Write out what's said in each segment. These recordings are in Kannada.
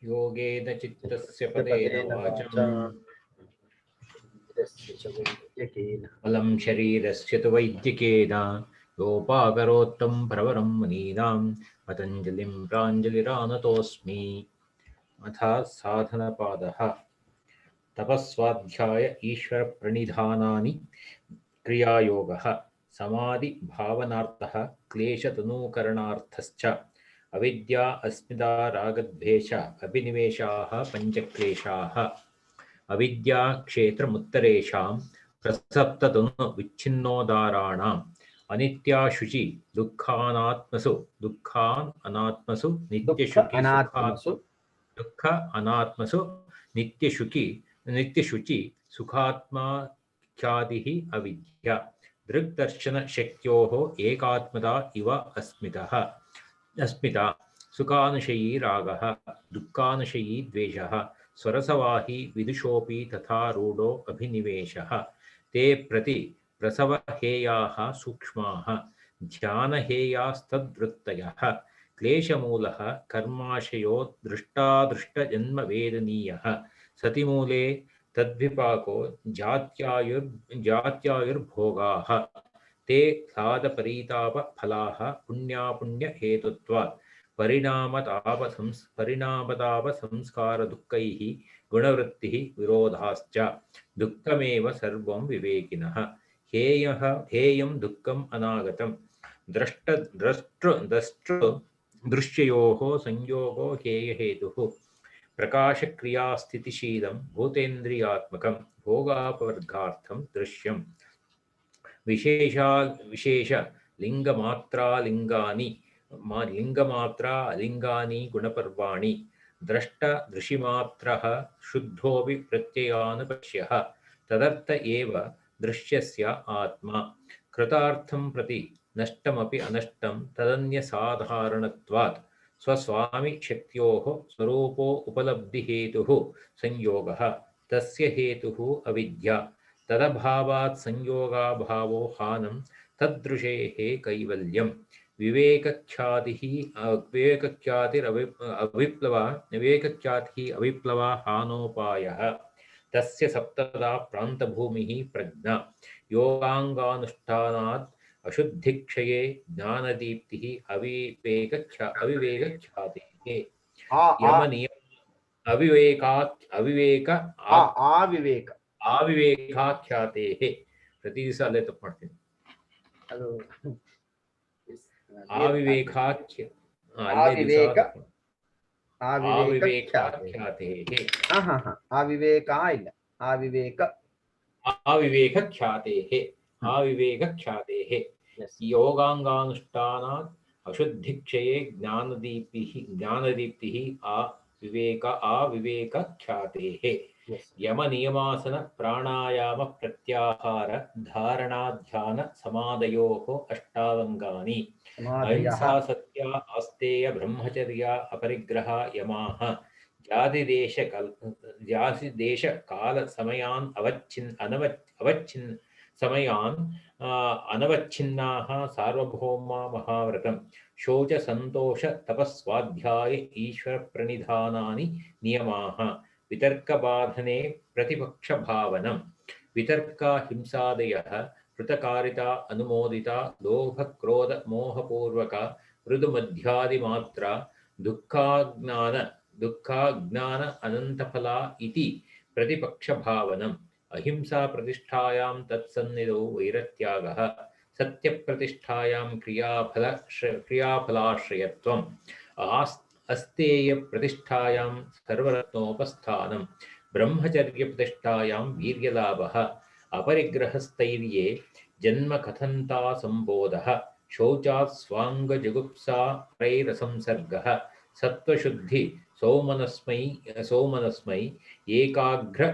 योगेन चित्तस्य पदेन पदेन वाचं वाचा वैद्यकेन बलं शरीरस्य तु वैद्यकेन योपाकरोत्तं प्रवरं मुनीनां पतञ्जलिं प्राञ्जलिरानतोऽस्मि। अथ साधनपादः। तपस्वाध्याय ईश्वर प्रणिधानानि क्रियायोगः समाधि भावनार्थः क्लेशतनूकरणार्थश्च अविद्या अस्मिता रागद्वेष अभिनिवेशाः पञ्चक्लेशाः। अविद्या क्षेत्रमुत्तरेषां प्रसप्ततनु विच्छिन्नोदाराणाम् अनित्याशुचि दुःखान् अनात्मसु दुःख नित्यशुचि सुखात् अनात्मसु दुःख अनात्मसु नित्यशुचि सुखात्माख्यातिः अविद्या दृग्दर्शनशक्त्योः एकात्मता इव अस्मिता सुखानुशयी रागः दुःखानुशयी द्वेषः स्वरसवाही विदुषोऽपि तथा रूढो अभिनिवेशः ते प्रति प्रसवहेयाः सूक्ष्माः ध्यानहेयास्तद्वृत्तयः क्लेशमूलः कर्माशयो दृष्टादृष्टजन्मवेदनीयः सतिमूले तद्विपाको जात्यायुर्भोगाः ते साधपरीतापफलाः पुण्यापुण्यहेतुत्वात् परिणामतापसंस्कारदुःखैः गुणवृत्तिः विरोधाश्च दुःखमेव सर्वं विवेकिनः हेयं दुःखम् अनागतं दृश्ययोः संयोगो हेयहेतुः प्रकाशक्रियास्थितिशीलं भूतेन्द्रियात्मकं भोगापवर्गार्थं दृश्यम् विशेष लिंगमात्रा अलिंगानि गुणपर्वाणि द्रष्ट दृशिमात्रः शुद्धोऽपि प्रत्ययानुपश्यः तदर्थ एव दृश्यस्य आत्मा कृतार्थं प्रति नष्टमपि अनष्टं तदन्यसाधारणत्वात् स्वस्वामिशक्त्योः स्वरूपो उपलब्धिहेतुः संयोगः तस्य हेतुः अविद्या तदभावात् संयोगाभावो हानं तदृशेः कैवल्यं विवेकख्यातिः अविप्लवा हानोपायः तस्य सप्तदा प्रान्तभूमिः प्रज्ञा योगाङ्गानुष्ठानात् अशुद्धिक्षये ज्ञानदीप्तिः अविवेकख्यातिः यमनियम आविवेकाख्यातेः ಪ್ರತಿ ದಿವಸ ಅಲ್ಲೇ ತಪ್ಪು ಮಾಡ್ತೀನಿ ಅದು आविवेकख्यातेः योगाङ्गानुष्ठानात् अशुद्धिक्षये ज्ञानदीप्तिः आविवेकख्यातेः यम नियमासन प्राणायाम प्रत्याहार धारणा ध्यान समाधयोः अष्टावङ्गानि अहिंसा सत्य आस्तेय ब्रह्मचर्य अपरिग्रह यमाः जातिदेश काल समयान् अनवच्छिन्नाः सार्वभौमा महाव्रतं शौच संतोष तपस्वाध्याय ईश्वर प्रणिधानानि नियमाः वितर्कबाधने प्रतिपक्षभावनं वितर्का हिंसादयः कृतकारिता अनुमोदिता लोभक्रोध मोहपूर्वक मृदुमध्यादिमात्रा दुःखाज्ञान अनन्तफला इति प्रतिपक्षभावनम् अहिंसा प्रतिष्ठायां तत्सन्निधौ वैरत्यागः सत्यप्रतिष्ठायां क्रियाफलाश्रयत्वम् अस्तेय प्रतिष्ठायां सर्वरत्नोपस्थानं ब्रह्मचर्यप्रतिष्ठायां वीर्यलाभः अपरिग्रहस्थैर्ये जन्मकथन्ता संबोधः शौचात् स्वाङ्गजुगुप्सा रैरसंसर्गः सत्त्वशुद्धि सौमनस्मै एकाग्र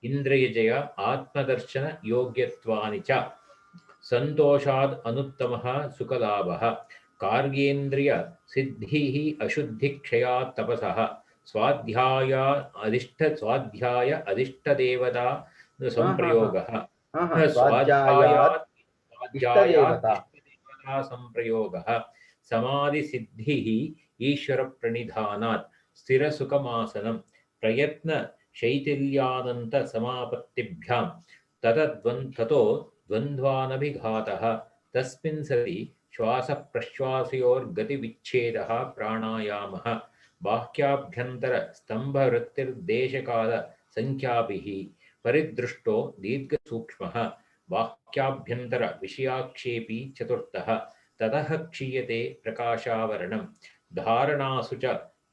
इन्द्रियजय आत्मदर्शन योग्यत्वानि च सन्तोषाद् अनुत्तमः सुखलाभः कार्गेन्द्रिय सिद्धिः अशुद्धिक्षयात् तपसः स्वाध्याय अधिष्ठदेवता संप्रयोगः स्वाध्यायात् संप्रयोगः समाधिसिद्धिः ईश्वरप्रणिधानात् स्थिरसुखमासनं प्रयत्नशैथिल्यानन्तसमापत्तिभ्यां ततो द्वन्द्वानभिघातः तस्मिन् सति श्वासप्रश्वासयोर्गतिविच्छेदः प्राणायामः बाह्याभ्यन्तरस्तम्भवृत्तिर्देशकालसङ्ख्याभिः परिदृष्टो दीर्घसूक्ष्मः बाह्याभ्यन्तरविषयाक्षेपी चतुर्थः ततः क्षीयते प्रकाशावरणं धारणासु च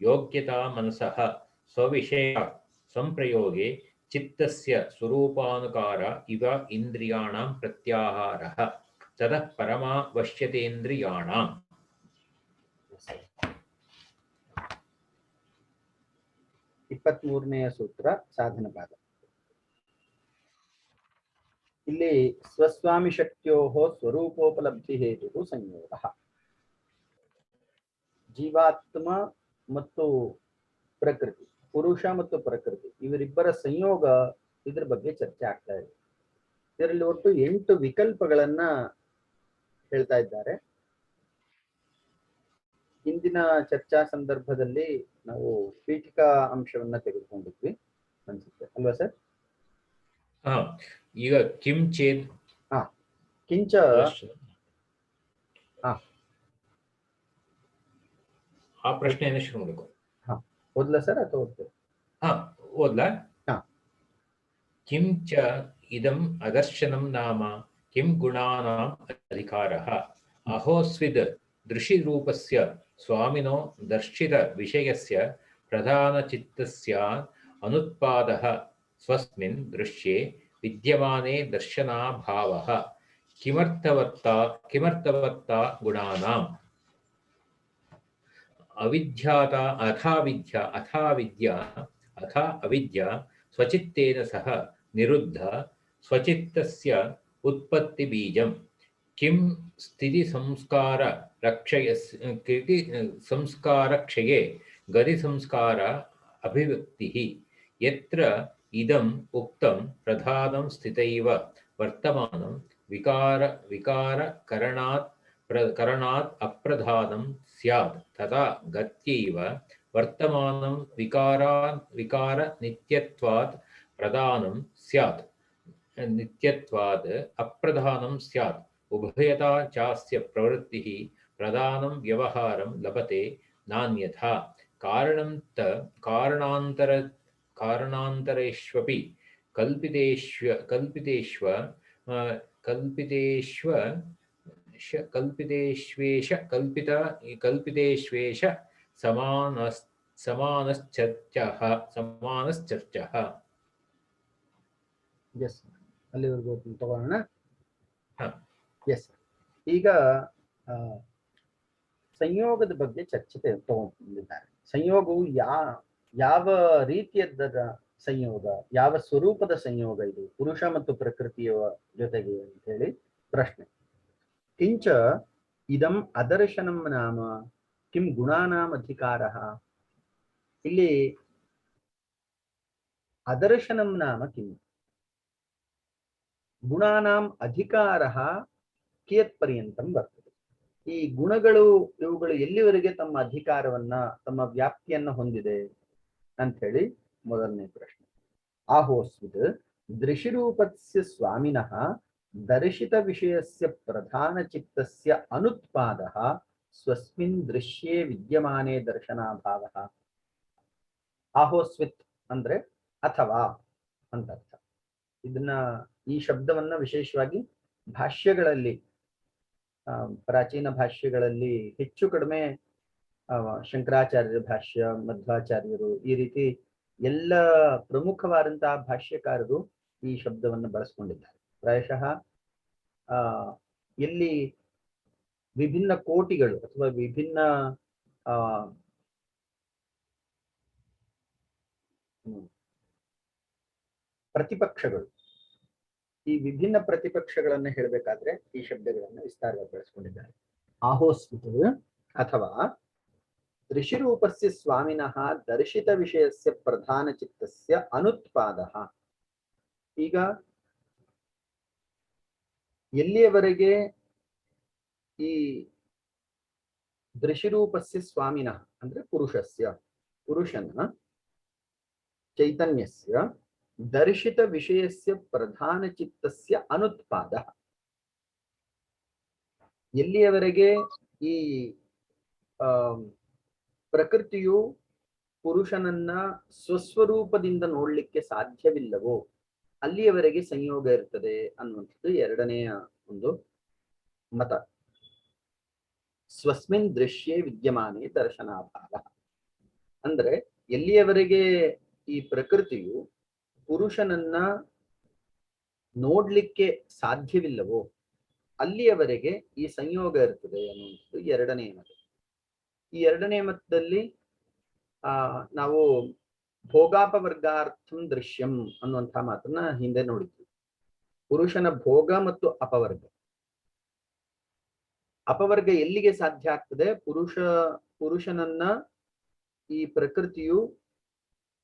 योग्यता मनसः स्वविषय संप्रयोगे चित्तस्य स्वरूपानुकार इव इन्द्रियाणां प्रत्याहारः ततः परमावश्यतेन्द्रियाणाम् 23ನೇ ಸೂತ್ರ ಸಾಧನ ಭಾಗ. ಇಲ್ಲಿ ಸ್ವಸ್ವಾಮಿ ಶಕ್ತ್ಯೋಃ ಸ್ವರೂಪೋಪಲಬ್ಧಿ ಹೇತು ಸಂಯೋಗ. ಜೀವಾತ್ಮ ಮತ್ತು ಪ್ರಕೃತಿ, ಪುರುಷ ಮತ್ತು ಪ್ರಕೃತಿ ಇವರಿಬ್ಬರ ಸಂಯೋಗ, ಇದ್ರ ಬಗ್ಗೆ ಚರ್ಚೆ ಆಗ್ತಾ ಇದೆ. ಇದರಲ್ಲಿ ಒಟ್ಟು 8 ವಿಕಲ್ಪಗಳನ್ನ ಹೇಳ್ತಾ ಇದ್ದಾರೆ. ಹಿಂದಿನ ಚರ್ಚಾ ಸಂದರ್ಭದಲ್ಲಿ ನಾವು ಪೀಠಿಕಾ ಅಂಶವನ್ನ ತೆಗೆದುಕೊಂಡಿದ್ವಿ ಅನ್ಸುತ್ತೆ ಅಲ್ವಾ ಸರ್? ಈಗ ಕಿಂ ಚೇತ್ ಕಿಂಚ ಆ ಪ್ರಶ್ನೆಯನ್ನು ಶುರು ಮಾಡಬೇಕು. ಓದ್ಲಾ ಸರ್ ಅಥವಾ ಓದ್ತೇವೆ? ಓದ್ಲಾ? ಕಿಂ ಚ ಇದಂ ಅದರ್ಶನಂ ನಾಮ ಕಿಂ ಗುಣಾನಾಂ ಅಧಿಕಾರಃ ಅಹೋಸ್ವಿದ್ ದೃಶಿರೂಪಸ್ಯ ಸ್ವಾಮಿನೋ ದರ್ಶಿತ ವಿಷಯಸ್ಯ ಪ್ರಧಾನಚಿತ್ತಸ್ಯ ಅನುತ್ಪಾದಃ ಸ್ವಸ್ಮಿನ್ ದೃಶ್ಯೆ ವಿದ್ಯಮಾನೆ ದರ್ಶನಾಭಾವಃ ಕಿಮರ್ಥವತ್ತಾ ಗುಣಾನಾಂ ಅವಿದ್ಯಾ ಸ್ವಚಿತ್ತೇನ ಸಹ ನಿರುದ್ಧ ಸ್ವಚಿತ್ತಸ್ಯ ಉತ್ಪತ್ತಿ ಬೀಜಂ ಕಿಂ ಸ್ಥಿತಿ ಸಂಸ್ಕಾರಕ್ಷಯೇ ಗತಿ ಸಂಸ್ಕಾರ ಅಭಿವ್ಯಕ್ತಿಃ ಯತ್ರ ಇದಂ ಉಕ್ತಂ ಪ್ರಧಾನಂ ಸ್ಥಿತೈವ ವರ್ತಮಾನಂ ವಿಕಾರ ಕರಣಾತ್ ಅಪ್ರಧಾನಂ ಸ್ಯಾತ್ ತಥಾ ಗತ್ಯೈವ ವರ್ತಮಾನಂ ವಿಕಾರ ನಿತ್ಯತ್ವಾತ್ ಪ್ರಧಾನಂ ಸ್ಯಾತ್ ನಿತ್ಯತ್ವಾತ್ ಅಪ್ರಧಾನಂ ಸ್ಯಾತ್ ಉಭಯತಾ ಚಾಸ್ಯ ಪ್ರವೃತ್ತಿಃ ಪ್ರಧಾನಂ ವ್ಯವಹಾರಂ ಲಭತೆ ನಾನ್ಯಥಾ ಕಾರಣಾಂತರೇಷ್ವಪಿ ಕಲ್ಪಿತೇಷ್ವೇಷ ಸಮಾನಶ್ಚರ್ಚಃ. ಎಸ್, ಅಲ್ಲಿವರೆಗೂ ತಗೊಳ್ಳೋಣ. ಎಸ್, ಈಗ ಸಂಯೋಗದ ಬಗ್ಗೆ ಚರ್ಚೆ ತಗೊಂಡಿದ್ದಾರೆ. ಸಂಯೋಗವು ಯಾವ ರೀತಿಯದ ಸಂಯೋಗ, ಯಾವ ಸ್ವರೂಪದ ಸಂಯೋಗ ಇದು ಪುರುಷ ಮತ್ತು ಪ್ರಕೃತಿಯ ಜೊತೆಗೆ ಅಂತ ಹೇಳಿ ಪ್ರಶ್ನೆ. ಕಿಂಚ ಇದಂ ಅದರ್ಶನಂ ನಾಮ ಕಿಂ ಗುಣಾನಾಂ ಅಧಿಕಾರಃ. ಇಲ್ಲಿ ಅದರ್ಶನಂ ನಾಮ ಕಿಂ ಗುಣಾನಾಂ ಅಧಿಕಾರಃ ಕಿಯತ್ ಪರ್ಯಂತಂ ಬರ್ತದೆ. ಈ ಗುಣಗಳು ಇವುಗಳು ಎಲ್ಲಿವರೆಗೆ ತಮ್ಮ ಅಧಿಕಾರವನ್ನ, ತಮ್ಮ ವ್ಯಾಪ್ತಿಯನ್ನ ಹೊಂದಿದೆ ಅಂತ ಹೇಳಿ ಮೊದಲನೇ ಪ್ರಶ್ನೆ. ಆಹೋಸ್ವಿದ್ ದೃಶಿರೂಪಸ್ಯ ಸ್ವಾಮಿನಃ ದರ್ಶಿತ ವಿಷಯಸ್ಯ ಪ್ರಧಾನ ಚಿತ್ತಸ್ಯ ಅನುತ್ಪಾದಃ ಸ್ವಸ್ಮಿನ್ ದೃಶ್ಯೇ ವಿದ್ಯಮಾನೆ ದರ್ಶನಾಭಾವಃ. ಆಹೋಸ್ವಿತ್ ಅಂದ್ರೆ ಅಥವಾ ಅಂತ ಅರ್ಥ. ಇದನ್ನ, ಈ ಶಬ್ದವನ್ನ ವಿಶೇಷವಾಗಿ ಭಾಷ್ಯಗಳಲ್ಲಿ, ಪ್ರಾಚೀನ ಭಾಷ್ಯಗಳಲ್ಲಿ ಹೆಚ್ಚು ಕಡಿಮೆ ಶಂಕರಾಚಾರ್ಯರ ಭಾಷ್ಯ, ಮಧ್ವಾಚಾರ್ಯರು, ಈ ರೀತಿ ಎಲ್ಲ ಪ್ರಮುಖವಾದಂತಹ ಭಾಷ್ಯಕಾರರು ಈ ಶಬ್ದವನ್ನು ಬಳಸ್ಕೊಂಡಿದ್ದಾರೆ. ಪ್ರಾಯಶಃ ಎಲ್ಲಿ ವಿಭಿನ್ನ ಕೋಟಿಗಳು ಅಥವಾ ವಿಭಿನ್ನ ಪ್ರತಿಪಕ್ಷಗಳು, ಈ ವಿಭಿನ್ನ ಪ್ರತಿಪಕ್ಷಗಳನ್ನು ಹೇಳಬೇಕಾದ್ರೆ ಈ ಶಬ್ದಗಳನ್ನು ವಿಸ್ತಾರವಾಗಿ ಬಳಸ್ಕೊಂಡಿದ್ದಾರೆ. ಆಹೋಸ್ವಿತ್ ಅಥವಾ ದೃಶಿರೂಪಸ್ಯ ಸ್ವಾಮಿನಃ ದರ್ಶಿತ ವಿಷಯಸ್ಯ ಪ್ರಧಾನ ಚಿತ್ತಸ್ಯ ಅನುತ್ಪಾದಃ. ಈಗ ಎಲ್ಲಿಯವರೆಗೆ ಈ ದೃಶಿರೂಪಸ್ಯ ಸ್ವಾಮಿನಃ ಅಂದ್ರೆ ಪುರುಷನ ಚೈತನ್ಯಸ್ಯ ದರ್ಶಿತ ವಿಷಯಸ್ಯ ಪ್ರಧಾನ ಚಿತ್ತಸ್ಯ ಅನುತ್ಪಾದ. ಎಲ್ಲಿಯವರೆಗೆ ಈ ಪ್ರಕೃತಿಯು ಪುರುಷನನ್ನ ಸ್ವಸ್ವರೂಪದಿಂದ ನೋಡ್ಲಿಕ್ಕೆ ಸಾಧ್ಯವಿಲ್ಲವೋ ಅಲ್ಲಿಯವರೆಗೆ ಸಂಯೋಗ ಇರ್ತದೆ ಅನ್ನುವಂಥದ್ದು ಎರಡನೆಯ ಒಂದು ಮತ. ಸ್ವಸ್ಮಿನ್ ದೃಶ್ಯೇ ವಿದ್ಯಮಾನೆ ದರ್ಶನಾಭಾವ ಅಂದ್ರೆ ಎಲ್ಲಿಯವರೆಗೆ ಈ ಪ್ರಕೃತಿಯು ಪುರುಷನನ್ನ ನೋಡ್ಲಿಕ್ಕೆ ಸಾಧ್ಯವಿಲ್ಲವೋ ಅಲ್ಲಿಯವರೆಗೆ ಈ ಸಂಯೋಗ ಇರ್ತದೆ ಅನ್ನುವಂಥದ್ದು ಎರಡನೇ ಮತ. ಈ ಎರಡನೇ ಮತದಲ್ಲಿ ನಾವು ಭೋಗಾಪವರ್ಗಾರ್ಥಂ ದೃಶ್ಯಂ ಅನ್ನುವಂತಹ ಮಾತನ್ನ ಹಿಂದೆ ನೋಡಿದ್ವಿ. ಪುರುಷನ ಭೋಗ ಮತ್ತು ಅಪವರ್ಗ ಎಲ್ಲಿಗೆ ಸಾಧ್ಯ ಆಗ್ತದೆ? ಪುರುಷನನ್ನ ಈ ಪ್ರಕೃತಿಯು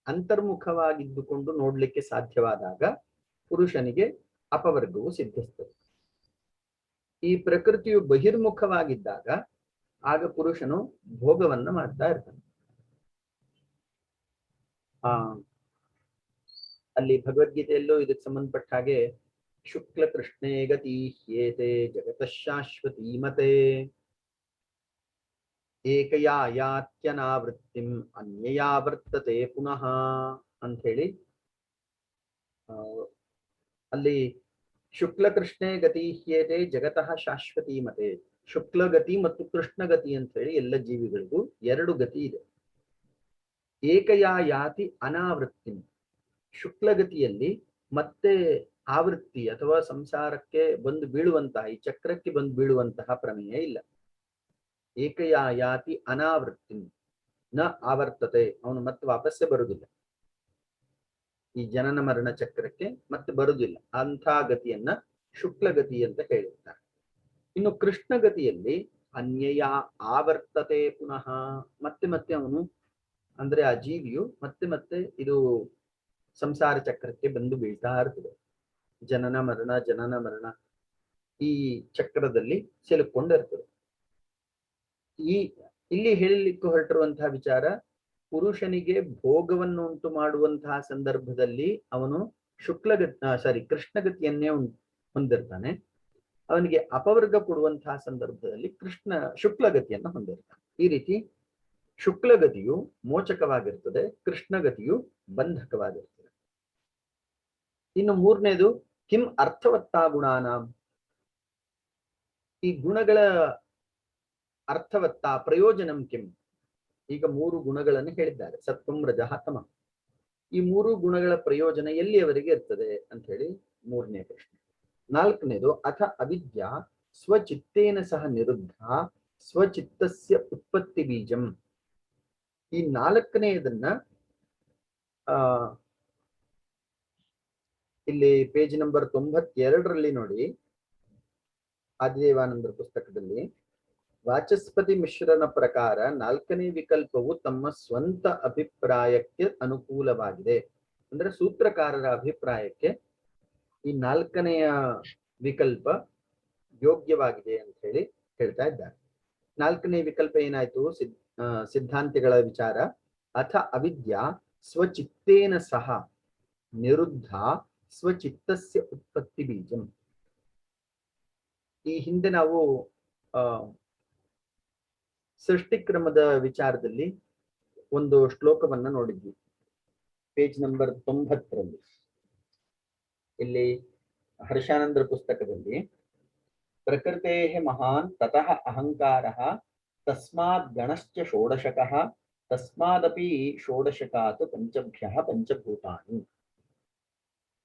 ಅಂತರ್ಮುಖವಾಗಿದ್ದುಕೊಂಡು ನೋಡ್ಲಿಕ್ಕೆ ಸಾಧ್ಯವಾದಾಗ ಪುರುಷನಿಗೆ ಅಪವರ್ಗವು ಸಿದ್ಧಿಸ್ತದೆ. ಈ ಪ್ರಕೃತಿಯು ಬಹಿರ್ಮುಖವಾಗಿದ್ದಾಗ ಆಗ ಪುರುಷನು ಭೋಗವನ್ನ ಮಾಡ್ತಾ ಇರ್ತಾನೆ. ಅಲ್ಲಿ ಭಗವದ್ಗೀತೆಯಲ್ಲೂ ಇದಕ್ಕೆ ಸಂಬಂಧಪಟ್ಟ ಹಾಗೆ ಶುಕ್ಲ ಕೃಷ್ಣೇ ಗತಿ ಹ್ಯೇತೆ ಜಗತಃ ಶಾಶ್ವತೀ ಮತೆ ಏಕಯಾ ಯಾತ್ಯನಾವೃತ್ತಿಂ ಅನ್ಯಯಾ ವರ್ತತೆ ಪುನಃ ಅಂತ ಹೇಳಿ ಅಲ್ಲಿ ಶುಕ್ಲ ಕೃಷ್ಣೇ ಗತಿ ಹ್ಯೇತೆ ಜಗತಃ ಶಾಶ್ವತೀ ಮತೆ. ಶುಕ್ಲಗತಿ ಮತ್ತು ಕೃಷ್ಣಗತಿ ಅಂತ ಹೇಳಿ ಎಲ್ಲ ಜೀವಿಗಳಿಗೂ ಎರಡು ಗತಿ ಇದೆ. ಏಕಯಾ ಯಾತಿ ಅನಾವೃತ್ತಿ, ಶುಕ್ಲಗತಿಯಲ್ಲಿ ಮತ್ತೆ ಆವೃತ್ತಿ ಅಥವಾ ಸಂಸಾರಕ್ಕೆ ಬಂದು ಬೀಳುವಂತಹ ಈ ಚಕ್ರಕ್ಕೆ ಬಂದು ಬೀಳುವಂತಹ ಪ್ರಮೇಯ ಇಲ್ಲ. ಏಕಯಾ ಯಾತಿ ಅನಾವೃತ್ತಿ ನ ಆವರ್ತತೆ, ಅವನು ಮತ್ತೆ ವಾಪಸ್ಸೇ ಬರುವುದಿಲ್ಲ, ಈ ಜನನ ಮರಣ ಚಕ್ರಕ್ಕೆ ಮತ್ತೆ ಬರುವುದಿಲ್ಲ. ಅಂಥ ಗತಿಯನ್ನ ಶುಕ್ಲಗತಿ ಅಂತ ಹೇಳಿರ್ತಾರೆ. ಇನ್ನು ಕೃಷ್ಣಗತಿಯಲ್ಲಿ ಅನ್ಯಯ ಆವರ್ತತೆ ಪುನಃ, ಮತ್ತೆ ಮತ್ತೆ ಅವನು ಅಂದ್ರೆ ಆ ಜೀವಿಯು ಮತ್ತೆ ಮತ್ತೆ ಇದು ಸಂಸಾರ ಚಕ್ರಕ್ಕೆ ಬಂದು ಬೀಳ್ತಾ ಇರ್ತದೆ. ಜನನ ಮರಣ ಈ ಚಕ್ರದಲ್ಲಿ ಸಿಲುಕೊಂಡಿರ್ತದೆ. ಇಲ್ಲಿ ಹೇಳಲಿಕ್ಕೆ ಹೊರಟಿರುವಂತಹ ವಿಚಾರ, ಪುರುಷನಿಗೆ ಭೋಗವನ್ನು ಉಂಟು ಮಾಡುವಂತಹ ಸಂದರ್ಭದಲ್ಲಿ ಅವನು ಕೃಷ್ಣಗತಿಯನ್ನೇ ಹೊಂದಿರ್ತಾನೆ. ಅವನಿಗೆ ಅಪವರ್ಗ ಕೊಡುವಂತಹ ಸಂದರ್ಭದಲ್ಲಿ ಶುಕ್ಲಗತಿಯನ್ನು ಹೊಂದಿರ್ತಾನೆ. ಈ ರೀತಿ ಶುಕ್ಲಗತಿಯು ಮೋಚಕವಾಗಿರ್ತದೆ, ಕೃಷ್ಣಗತಿಯು ಬಂಧಕವಾಗಿರ್ತದೆ. ಇನ್ನು ಮೂರನೇದು ಕಿಂ ಅರ್ಥವತ್ತಾ ಗುಣಾನಾಂ, ಈ ಗುಣಗಳ ಅರ್ಥವತ್ತ ಪ್ರಯೋಜನಂ ಕಿಂ. ಈಗ ಮೂರು ಗುಣಗಳನ್ನು ಹೇಳಿದ್ದಾರೆ, ಸತ್ವಂ ರಜಃ ತಮಃ. ಈ ಮೂರು ಗುಣಗಳ ಪ್ರಯೋಜನ ಎಲ್ಲಿಯವರೆಗೆ ಇರ್ತದೆ ಅಂತ ಹೇಳಿ ಮೂರನೇ ಪ್ರಶ್ನೆ. ನಾಲ್ಕನೇದು ಅಥ ಅವಿದ್ಯಾ ಸ್ವಚಿತ್ತೇನ ಸಹ ನಿರುದ್ಧ ಸ್ವಚಿತ್ತಸ್ಯ ಉತ್ಪತ್ತಿ ಬೀಜಂ. ಈ ನಾಲ್ಕನೆಯದನ್ನ ಇಲ್ಲಿ ಪೇಜ್ ನಂಬರ್ 92ರಲ್ಲಿ ನೋಡಿ, ಆದಿದೇವಾನಂದರ ಪುಸ್ತಕದಲ್ಲಿ ವಾಚಸ್ಪತಿ ಮಿಶ್ರನ ಪ್ರಕಾರ ನಾಲ್ಕನೇ ವಿಕಲ್ಪವು ತಮ್ಮ ಸ್ವಂತ ಅಭಿಪ್ರಾಯಕ್ಕೆ ಅನುಕೂಲವಾಗಿದೆ. ಅಂದ್ರೆ ಸೂತ್ರಕಾರರ ಅಭಿಪ್ರಾಯಕ್ಕೆ ಈ ನಾಲ್ಕನೆಯ ವಿಕಲ್ಪ ಯೋಗ್ಯವಾಗಿದೆ ಅಂತ ಹೇಳಿ ಹೇಳ್ತಾ ಇದ್ದಾರೆ. ನಾಲ್ಕನೇ ವಿಕಲ್ಪ ಏನಾಯ್ತು? ಸಿದ್ಧಾಂತಿಗಳ ವಿಚಾರ, ಅಥ ಅವಿದ್ಯಾ ಸ್ವಚಿತ್ತೇನ ಸಹ ನಿರುದ್ಧ ಸ್ವಚಿತ್ತಸ್ಯ ಉತ್ಪತ್ತಿ ಬೀಜಂ. ಈ ಹಿಂದೆ ನಾವು ಸೃಷ್ಟಿಕ್ರಮದ ವಿಚಾರದಲ್ಲಿ ಒಂದು ಶ್ಲೋಕವನ್ನ ನೋಡಿದ್ವಿ, ಪೇಜ್ ನಂಬರ್ 90ರಲ್ಲಿ. ಇಲ್ಲಿ ಹರ್ಷಾನಂದರ ಪುಸ್ತಕದಲ್ಲಿ ಪ್ರಕೃತೆ ಮಹಾನ್ ತತಃ ಅಹಂಕಾರಃ ತಸ್ಮಾತ್ ಗಣಶ್ಚ ಷೋಡಶಕಃ ತಸ್ಮಾದಪಿ ಷೋಡಶಕಾತ್ ಪಂಚಭ್ಯಃ ಪಂಚಭೂತಾನಿ.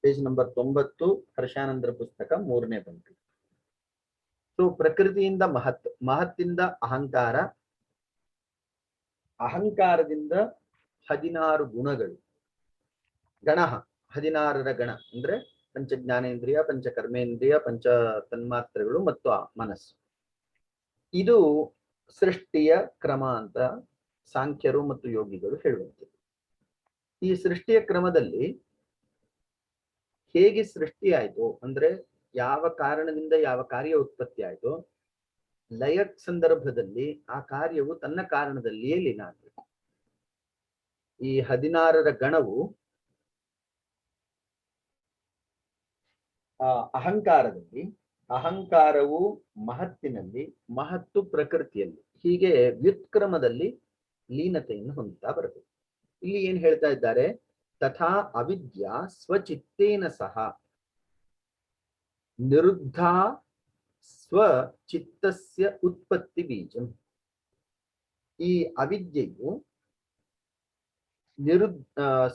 ಪೇಜ್ ನಂಬರ್ 90, ಹರ್ಷಾನಂದರ ಪುಸ್ತಕ, 3ನೇ ಪಂಕ್ತಿ. ಸೊ ಪ್ರಕೃತಿಯಿಂದ ಮಹತ್ತಿಂದ ಅಹಂಕಾರ, ಅಹಂಕಾರದಿಂದ 16 ಗುಣಗಳು, ಗಣ 16ರ ಗಣ ಅಂದ್ರೆ ಪಂಚ ಜ್ಞಾನೇಂದ್ರಿಯ, ಪಂಚ ಕರ್ಮೇಂದ್ರಿಯ, ಪಂಚ ತನ್ಮಾತ್ರೆಗಳು ಮತ್ತು ಮನಸ್ಸು. ಇದು ಸೃಷ್ಟಿಯ ಕ್ರಮ ಅಂತ ಸಾಂಖ್ಯರು ಮತ್ತು ಯೋಗಿಗಳು ಹೇಳುವಂಥದ್ದು. ಈ ಸೃಷ್ಟಿಯ ಕ್ರಮದಲ್ಲಿ ಹೇಗೆ ಸೃಷ್ಟಿ ಆಯ್ತು ಅಂದ್ರೆ ಯಾವ ಕಾರಣದಿಂದ ಯಾವ ಕಾರ್ಯ ಉತ್ಪತ್ತಿ ಆಯ್ತು, ಲಯ ಸಂದರ್ಭದಲ್ಲಿ ಆ ಕಾರ್ಯವು ತನ್ನ ಕಾರಣದಲ್ಲಿಯೇ ಲೀನ ಆಗಬೇಕು. ಈ 16ರ ಗಣವು ಅಹಂಕಾರದಲ್ಲಿ, ಅಹಂಕಾರವು ಮಹತ್ತಿನಲ್ಲಿ, ಮಹತ್ತು ಪ್ರಕೃತಿಯಲ್ಲಿ, ಹೀಗೆ ವ್ಯುತ್ಕ್ರಮದಲ್ಲಿ ಲೀನತೆಯನ್ನು ಹೊಂದುತ್ತಾ ಬರಬೇಕು. ಇಲ್ಲಿ ಏನ್ ಹೇಳ್ತಾ ಇದ್ದಾರೆ? ತಥಾ ಅವಿದ್ಯಾ ಸ್ವಚಿತ್ತೇನ ಸಹ ನಿರುದ್ಧ ಸ್ವಚಿತ್ತಸ್ಯ ಉತ್ಪತ್ತಿ ಬೀಜಂ. ಈ ಅವಿದ್ಯೆಯು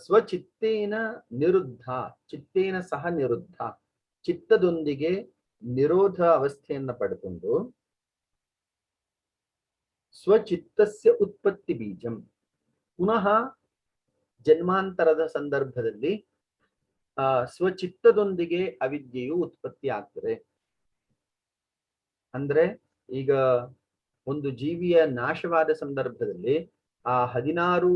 ಸ್ವಚಿತ್ತೇನ ನಿರುದ್ಧ, ಚಿತ್ತೇನ ಸಹ ನಿರುದ್ಧ, ಚಿತ್ತದೊಂದಿಗೆ ನಿರೋಧ ಅವಸ್ಥೆಯನ್ನು ಪಡೆದುಕೊಂಡು ಸ್ವಚಿತ್ತಸ್ಯ ಉತ್ಪತ್ತಿ ಬೀಜಂ, ಪುನಃ ಜನ್ಮಾಂತರದ ಸಂದರ್ಭದಲ್ಲಿ ಸ್ವಚಿತ್ತದೊಂದಿಗೆ ಅವಿದ್ಯೆಯು ಉತ್ಪತ್ತಿ ಆಗ್ತದೆ. ಅಂದ್ರೆ ಈಗ ಒಂದು ಜೀವಿಯ ನಾಶವಾದ ಸಂದರ್ಭದಲ್ಲಿ ಆ 16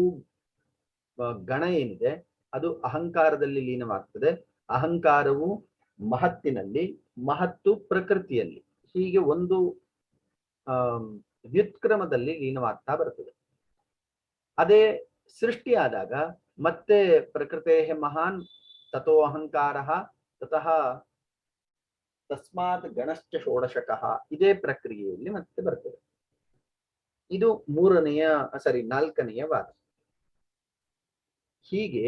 ಗಣ ಏನಿದೆ ಅದು ಅಹಂಕಾರದಲ್ಲಿ ಲೀನವಾಗ್ತದೆ. ಅಹಂಕಾರವು ಮಹತ್ತಿನಲ್ಲಿ, ಮಹತ್ತು ಪ್ರಕೃತಿಯಲ್ಲಿ, ಹೀಗೆ ಒಂದು ವ್ಯುತ್ಕ್ರಮದಲ್ಲಿ ಲೀನವಾಗ್ತಾ ಬರ್ತದೆ. ಅದೇ ಸೃಷ್ಟಿಯಾದಾಗ ಮತ್ತೆ ಪ್ರಕೃತೆ ಮಹಾನ್ ತಥೋ ಅಹಂಕಾರ ತತಃ ತಸ್ಮಾತ್ ಗಣಶ್ಚ ಷೋಡಶಕಃ, ಇದೇ ಪ್ರಕ್ರಿಯೆಯಲ್ಲಿ ಮತ್ತೆ ಬರ್ತದೆ. ಇದು ನಾಲ್ಕನೆಯ ವಾದ. ಹೀಗೆ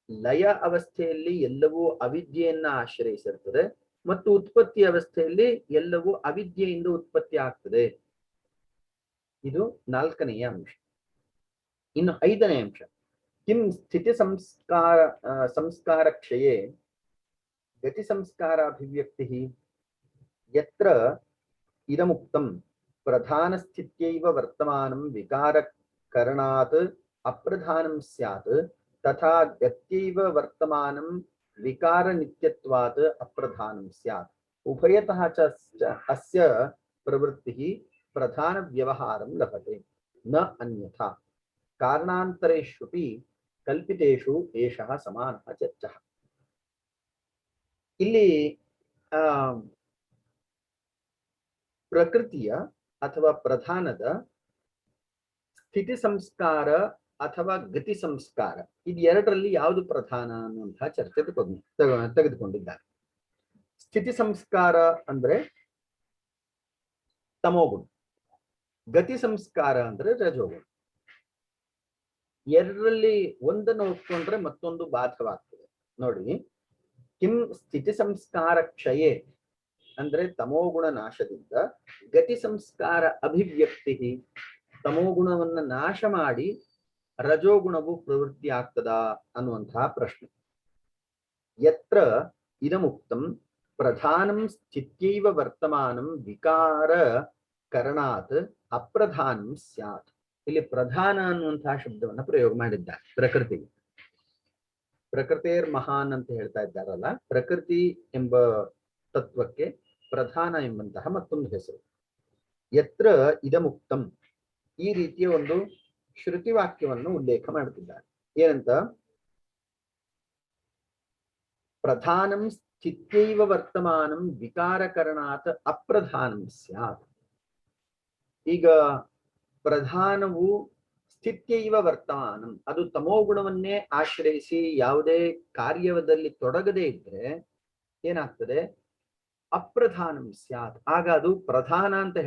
ಲಯ ಅವಸ್ಥೆಯಲ್ಲಿ ಎಲ್ಲವೂ ಅವಿದ್ಯೆಯನ್ನ ಆಶ್ರಯಿಸಿರ್ತದೆ ಮತ್ತು ಉತ್ಪತ್ತಿ ಅವಸ್ಥೆಯಲ್ಲಿ ಎಲ್ಲವೂ ಅವಿದ್ಯೆಯಿಂದ ಉತ್ಪತ್ತಿ ಆಗ್ತದೆ. ಇದು 4ನೆಯ ಅಂಶ. ಇನ್ನು 5ನೇ ಅಂಶ, ಕಿಂ ಸ್ಥಿತಿ ಸಂಸ್ಕಾರ ಕ್ಷಯೇ ಗತಿ ಸಂಸ್ಕಾರ ಅಭಿವ್ಯಕ್ತಿ ಯತ್ರ ಇದಮುಕ್ತಂ ಪ್ರಧಾನ ಸ್ಥಿತ್ಯೈವ ವರ್ತಮಾನಂ ವಿಕಾರ ಕರಣಾತ್ ಅಪ್ರಧಾನಂ ಸ್ಯಾತ್ ತಥಾ ಗತ್ಯೈವ ವರ್ತಮಾನಂ ವಿಕಾರ ನಿತ್ಯತ್ವಾತ್ ಅಪ್ರಧಾನಂ ಸ್ಯಾತ್ ಉಭಯತಃ ಚ ಅಸ್ಯ ಪ್ರವೃತ್ತಿ ಪ್ರಧಾನ ವ್ಯವಹಾರಂ ಲಭತೆ ನ ಅನ್ಯಥಾ ಕಾರಣಾಂತರೇಷ್ವಪಿ ಕಲ್ಪಿತೇಷು ಏಷಃ ಸಮಾನಃ ಚರ್ಚಃ. ಇಲ್ಲಿ ಪ್ರಕೃತಿಯ ಅಥವಾ ಪ್ರಧಾನದ ಸ್ಥಿತಿ ಸಂಸ್ಕಾರ ಅಥವಾ ಗತಿ ಸಂಸ್ಕಾರ, ಇದೆರಡರಲ್ಲಿ ಯಾವುದು ಪ್ರಧಾನ ಅನ್ನುವಂತಹ ಚರ್ಚೆ ತೆಗೆದುಕೊಂಡಿದ್ದಾರೆ. ಸ್ಥಿತಿ ಸಂಸ್ಕಾರ ಅಂದ್ರೆ ತಮೋಗುಣ, ಗತಿ ಸಂಸ್ಕಾರ ಅಂದ್ರೆ ರಜೋಗುಣ. ಎರಡರಲ್ಲಿ ಒಂದನ್ನು ಒಪ್ಕೊಂಡ್ರೆ ಮತ್ತೊಂದು ಬಾಧವಾಗ್ತದೆ. ನೋಡಿ, ಕಿಂ ಸ್ಥಿತಿ ಸಂಸ್ಕಾರ ಕ್ಷಯೇ ಅಂದ್ರೆ ತಮೋಗುಣ ನಾಶದಿಂದ, ಗತಿ ಸಂಸ್ಕಾರ ಅಭಿವ್ಯಕ್ತಿ ತಮೋಗುಣವನ್ನ ನಾಶ ಮಾಡಿ ರಜೋಗುಣವು ಪ್ರವೃತ್ತಿ ಆಗ್ತದಾ ಅನ್ನುವಂತಹ ಪ್ರಶ್ನೆ. ಯತ್ರ ಇದಮುಕ್ತಂ ಪ್ರಧಾನಂ ಸ್ಥಿತ್ಯೈವ ವರ್ತಮಾನಂ ವಿಕಾರ ಕರಣಾತ್ ಅಪ್ರಧಾನಂ ಸ್ಯಾತ್. ಇಲ್ಲಿ ಪ್ರಧಾನ ಅನ್ನುವಂತಹ ಶಬ್ದವನ್ನ ಪ್ರಯೋಗ ಮಾಡಿದ್ದಾರೆ ಪ್ರಕೃತಿಗೆ. ಪ್ರಕೃತಿರ್ ಮಹಾನ್ ಅಂತ ಹೇಳ್ತಾ ಇದ್ದಾರಲ್ಲ, ಪ್ರಕೃತಿ ಎಂಬ ತತ್ವಕ್ಕೆ ಪ್ರಧಾನ ಎಂಬಂತಹ ಮತ್ತೊಂದು ಹೆಸರು. ಯತ್ರ ಇದಮುಕ್ತಂ, ಈ ರೀತಿಯ ಒಂದು ಶ್ರುತಿ ವಾಕ್ಯವನ್ನು ಉಲ್ಲೇಖ ಮಾಡುತ್ತಿದ್ದಾರೆ. ಏನಂತ? ಪ್ರಧಾನಂ ಸ್ಥಿತ್ಯೈವ ವರ್ತಮಾನಂ ವಿಕಾರಕರಣಾತ್ ಅಪ್ರಧಾನಂ ಸ್ಯಾತ್. ಈಗ ಪ್ರಧಾನವು ಸ್ಥಿತ್ಯೈವ ವರ್ತಮಾನಂ, ಅದು ತಮೋಗುಣವನ್ನೇ ಆಶ್ರಯಿಸಿ ಯಾವುದೇ ಕಾರ್ಯದಲ್ಲಿ ತೊಡಗದೇ ಇದ್ರೆ ಏನಾಗ್ತದೆ? ಅಪ್ರಧಾನಂ ಸ್ಯಾತ್. ಆಗ ಅದು ಪ್ರಧಾನ ಅಂತ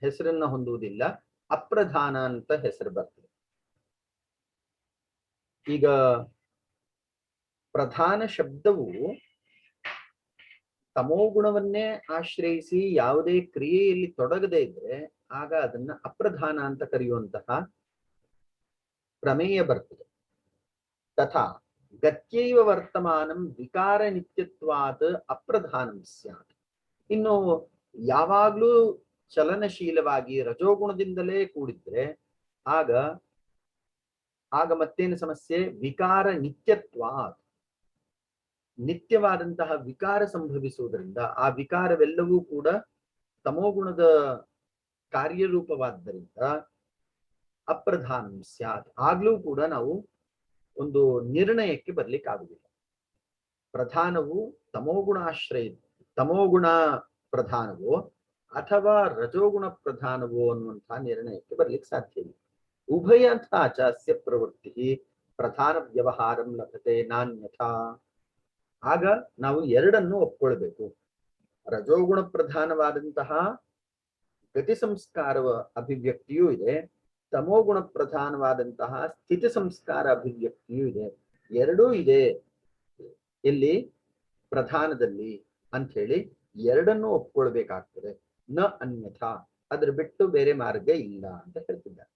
ಹೆಸರನ್ನ ಹೊಂದುವುದಿಲ್ಲ, ಅಪ್ರಧಾನ ಅಂತ ಹೆಸರು ಬರ್ತದೆ. ಈಗ ಪ್ರಧಾನ ಶಬ್ದವು ತಮೋಗುಣವನ್ನೇ ಆಶ್ರಯಿಸಿ ಯಾವುದೇ ಕ್ರಿಯೆಯಲ್ಲಿ ತೊಡಗದೇ ಇದ್ರೆ ಆಗ ಅದನ್ನ ಅಪ್ರಧಾನ ಅಂತ ಕರೆಯುವಂತಹ ಪ್ರಮೇಯ ಬರ್ತದೆ. ತಥಾ ಗತ್ಯೈವ ವರ್ತಮಾನಂ ವಿಕಾರ ನಿತ್ಯತ್ವಾತ್ ಅಪ್ರಧಾನಂ ಸ್ಯಾತ್. ಇನ್ನು ಯಾವಾಗ್ಲೂ ಚಲನಶೀಲವಾಗಿ ರಜೋಗುಣದಿಂದಲೇ ಕೂಡಿದ್ರೆ ಆಗ ಮತ್ತೇನು ಸಮಸ್ಯೆ? ವಿಕಾರ ನಿತ್ಯತ್ವಾತ್, ನಿತ್ಯವಾದಂತಹ ವಿಕಾರ ಸಂಭವಿಸುವುದರಿಂದ ಆ ವಿಕಾರವೆಲ್ಲವೂ ಕೂಡ ತಮೋಗುಣದ ಕಾರ್ಯರೂಪವಾದ್ದರಿಂದ ಅಪ್ರಧಾನಂ ಸ್ಯಾತ್. ಆಗ್ಲೂ ಕೂಡ ನಾವು ಒಂದು ನಿರ್ಣಯಕ್ಕೆ ಬರ್ಲಿಕ್ಕೆ ಆಗುದಿಲ್ಲ. ಪ್ರಧಾನವು ತಮೋಗುಣ ಪ್ರಧಾನವು ಅಥವಾ ರಜೋಗುಣ ಪ್ರಧಾನವೋ ಅನ್ನುವಂತಹ ನಿರ್ಣಯಕ್ಕೆ ಬರ್ಲಿಕ್ಕೆ ಸಾಧ್ಯ ಇಲ್ಲ. ಉಭಯಥಾ ಚ ಅಸ್ಯ ಪ್ರವೃತ್ತಿ ಪ್ರಧಾನ ವ್ಯವಹಾರಂ ಲಭತೆ ನಾನ್ಯಥಾ. ಆಗ ನಾವು ಎರಡನ್ನು ಒಪ್ಕೊಳ್ಬೇಕು. ರಜೋಗುಣ ಪ್ರಧಾನವಾದಂತಹ ಗತಿ ಸಂಸ್ಕಾರ ಅಭಿವ್ಯಕ್ತಿಯೂ ಇದೆ, ತಮೋಗುಣ ಪ್ರಧಾನವಾದಂತಹ ಸ್ಥಿತಿ ಸಂಸ್ಕಾರ ಅಭಿವ್ಯಕ್ತಿಯೂ ಇದೆ. ಎರಡೂ ಇದೆ ಎಲ್ಲಿ? ಪ್ರಧಾನದಲ್ಲಿ ಅಂತ ಹೇಳಿ ಎರಡನ್ನೂ ಒಪ್ಕೊಳ್ಬೇಕಾಗ್ತದೆ. ನ ಅನ್ಯಥಾ, ಅದ್ರ ಬಿಟ್ಟು ಬೇರೆ ಮಾರ್ಗ ಇಲ್ಲ ಅಂತ ಹೇಳ್ತಿದ್ದಾರೆ.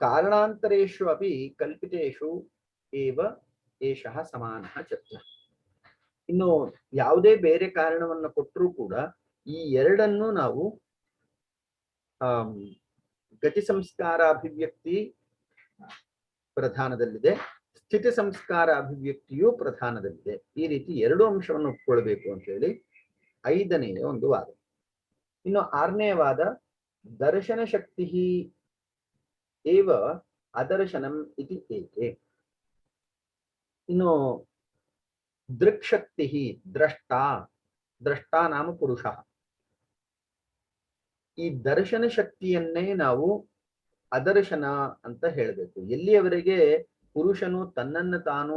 ಕಾರಣಾಂತರೇಶು ಅಪಿ ಕಲ್ಪಿತೇಶು ಏವ ಏಷಃ ಸಮಾನಃ ಚರ್ಚ. ಇನ್ನು ಯಾವುದೇ ಬೇರೆ ಕಾರಣವನ್ನ ಕೊಟ್ಟರೂ ಕೂಡ ಈ ಎರಡನ್ನು ನಾವು ಗತಿ ಸಂಸ್ಕಾರ ಅಭಿವ್ಯಕ್ತಿ ಪ್ರಧಾನದಲ್ಲಿದೆ, ಸ್ಥಿತಿ ಸಂಸ್ಕಾರ ಅಭಿವ್ಯಕ್ತಿಯೂ ಪ್ರಧಾನದಲ್ಲಿದೆ. ಈ ರೀತಿ ಎರಡು ಅಂಶವನ್ನು ಒಪ್ಕೊಳ್ಬೇಕು ಅಂತ ಹೇಳಿ ಐದನೆಯ ಒಂದು ವಾದ. ಇನ್ನು ಆರನೆಯ ವಾದ, ದರ್ಶನ ಶಕ್ತಿ ಏವ ಅದರ್ಶನಂ ಇತಿ ಏಕೆ. ಇನ್ನು ದೃಕ್ಶಕ್ತಿ ದ್ರಷ್ಟಾ ನಾಮ ಪುರುಷ. ಈ ದರ್ಶನ ಶಕ್ತಿಯನ್ನೇ ನಾವು ಅದರ್ಶನ ಅಂತ ಹೇಳಬೇಕು. ಎಲ್ಲಿಯವರೆಗೆ ಪುರುಷನು ತನ್ನನ್ನು ತಾನು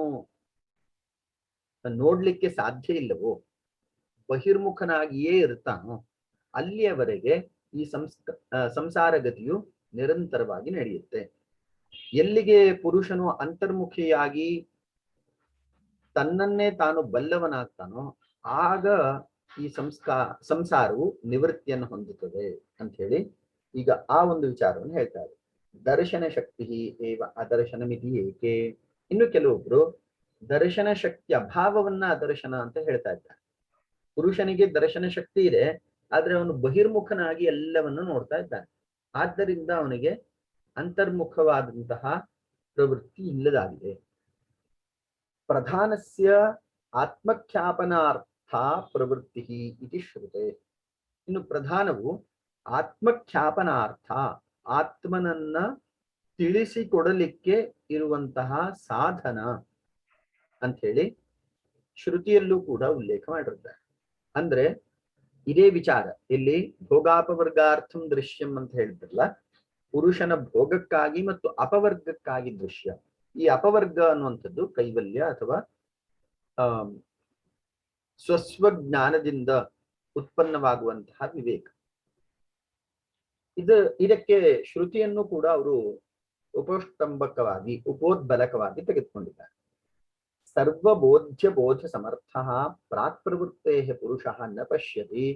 ನೋಡ್ಲಿಕ್ಕೆ ಸಾಧ್ಯ ಇಲ್ಲವೋ, ಬಹಿರ್ಮುಖನಾಗಿಯೇ ಇರ್ತಾನೋ, ಅಲ್ಲಿಯವರೆಗೆ ಈ ಸಂಸಾರ ಗತಿಯು ನಿರಂತರವಾಗಿ ನಡೆಯುತ್ತೆ. ಎಲ್ಲಿಗೆ ಪುರುಷನು ಅಂತರ್ಮುಖಿಯಾಗಿ ತನ್ನನ್ನೇ ತಾನು ಬಲ್ಲವನಾಗ್ತಾನೋ ಆಗ ಈ ಸಂಸಾರವು ನಿವೃತ್ತಿಯನ್ನು ಹೊಂದುತ್ತದೆ ಅಂತ ಹೇಳಿ ಈಗ ಆ ಒಂದು ವಿಚಾರವನ್ನು ಹೇಳ್ತಾರೆ. ದರ್ಶನ ಶಕ್ತಿ ಏವ ಅದರ್ಶನಮಿತಿ ಏಕೆ. ಇನ್ನು ಕೆಲವೊಬ್ರು ದರ್ಶನ ಶಕ್ತಿ ಅಭಾವವನ್ನ ಅದರ್ಶನ ಅಂತ ಹೇಳ್ತಾ ಇದ್ದಾರೆ. ಪುರುಷನಿಗೆ ದರ್ಶನ ಶಕ್ತಿ ಇದೆ, ಆದ್ರೆ ಅವನು ಬಹಿರ್ಮುಖನಾಗಿ ಎಲ್ಲವನ್ನು ನೋಡ್ತಾ ಇದ್ದಾನೆ. ಆದ್ದರಿಂದ ಅವನಿಗೆ ಅಂತರ್ಮುಖವಾದಂತಹ ಪ್ರವೃತ್ತಿ ಇಲ್ಲದಾಗಿದೆ. ಪ್ರಧಾನಸ್ಯ ಆತ್ಮಖ್ಯಾಪನಾರ್ಥ ಪ್ರವೃತ್ತಿ ಇತಿ ಶ್ರುತೆ. ಇನ್ನು ಪ್ರಧಾನವು ಆತ್ಮಖ್ಯಾಪನಾರ್ಥ, ಆತ್ಮನನ್ನ ತಿಳಿಸಿಕೊಡಲಿಕ್ಕೆ ಇರುವಂತಹ ಸಾಧನ ಅಂತ ಹೇಳಿ ಶ್ರುತಿಯಲ್ಲೂ ಕೂಡ ಉಲ್ಲೇಖ ಮಾಡಿರ್ತಾರೆ. ಅಂದ್ರೆ ಇದೇ ವಿಚಾರ ಇಲ್ಲಿ ಭೋಗಾಪವರ್ಗಾರ್ಥಂ ದೃಶ್ಯಂ ಅಂತ ಹೇಳಿದ್ರಲ್ಲ, ಪುರುಷನ ಭೋಗಕ್ಕಾಗಿ ಮತ್ತು ಅಪವರ್ಗಕ್ಕಾಗಿ ದೃಶ್ಯ. ಈ ಅಪವರ್ಗ ಅನ್ನುವಂಥದ್ದು ಕೈವಲ್ಯ ಅಥವಾ ಸ್ವಸ್ವಜ್ಞಾನದಿಂದ ಉತ್ಪನ್ನವಾಗುವಂತಹ ವಿವೇಕ. ಇದಕ್ಕೆ ಶ್ರುತಿಯನ್ನು ಕೂಡ ಅವರು ಉಪೋದ್ಬಲಕವಾಗಿ ತೆಗೆದುಕೊಂಡಿದ್ದಾರೆ. ಸರ್ವಬೋಧ್ಯ ಬೋಧ ಸಮರ್ಥ ಪ್ರಾಕ್ ಪ್ರವೃತ್ತೇ ಪುರುಷಃ ನ ಪಶ್ಯತಿ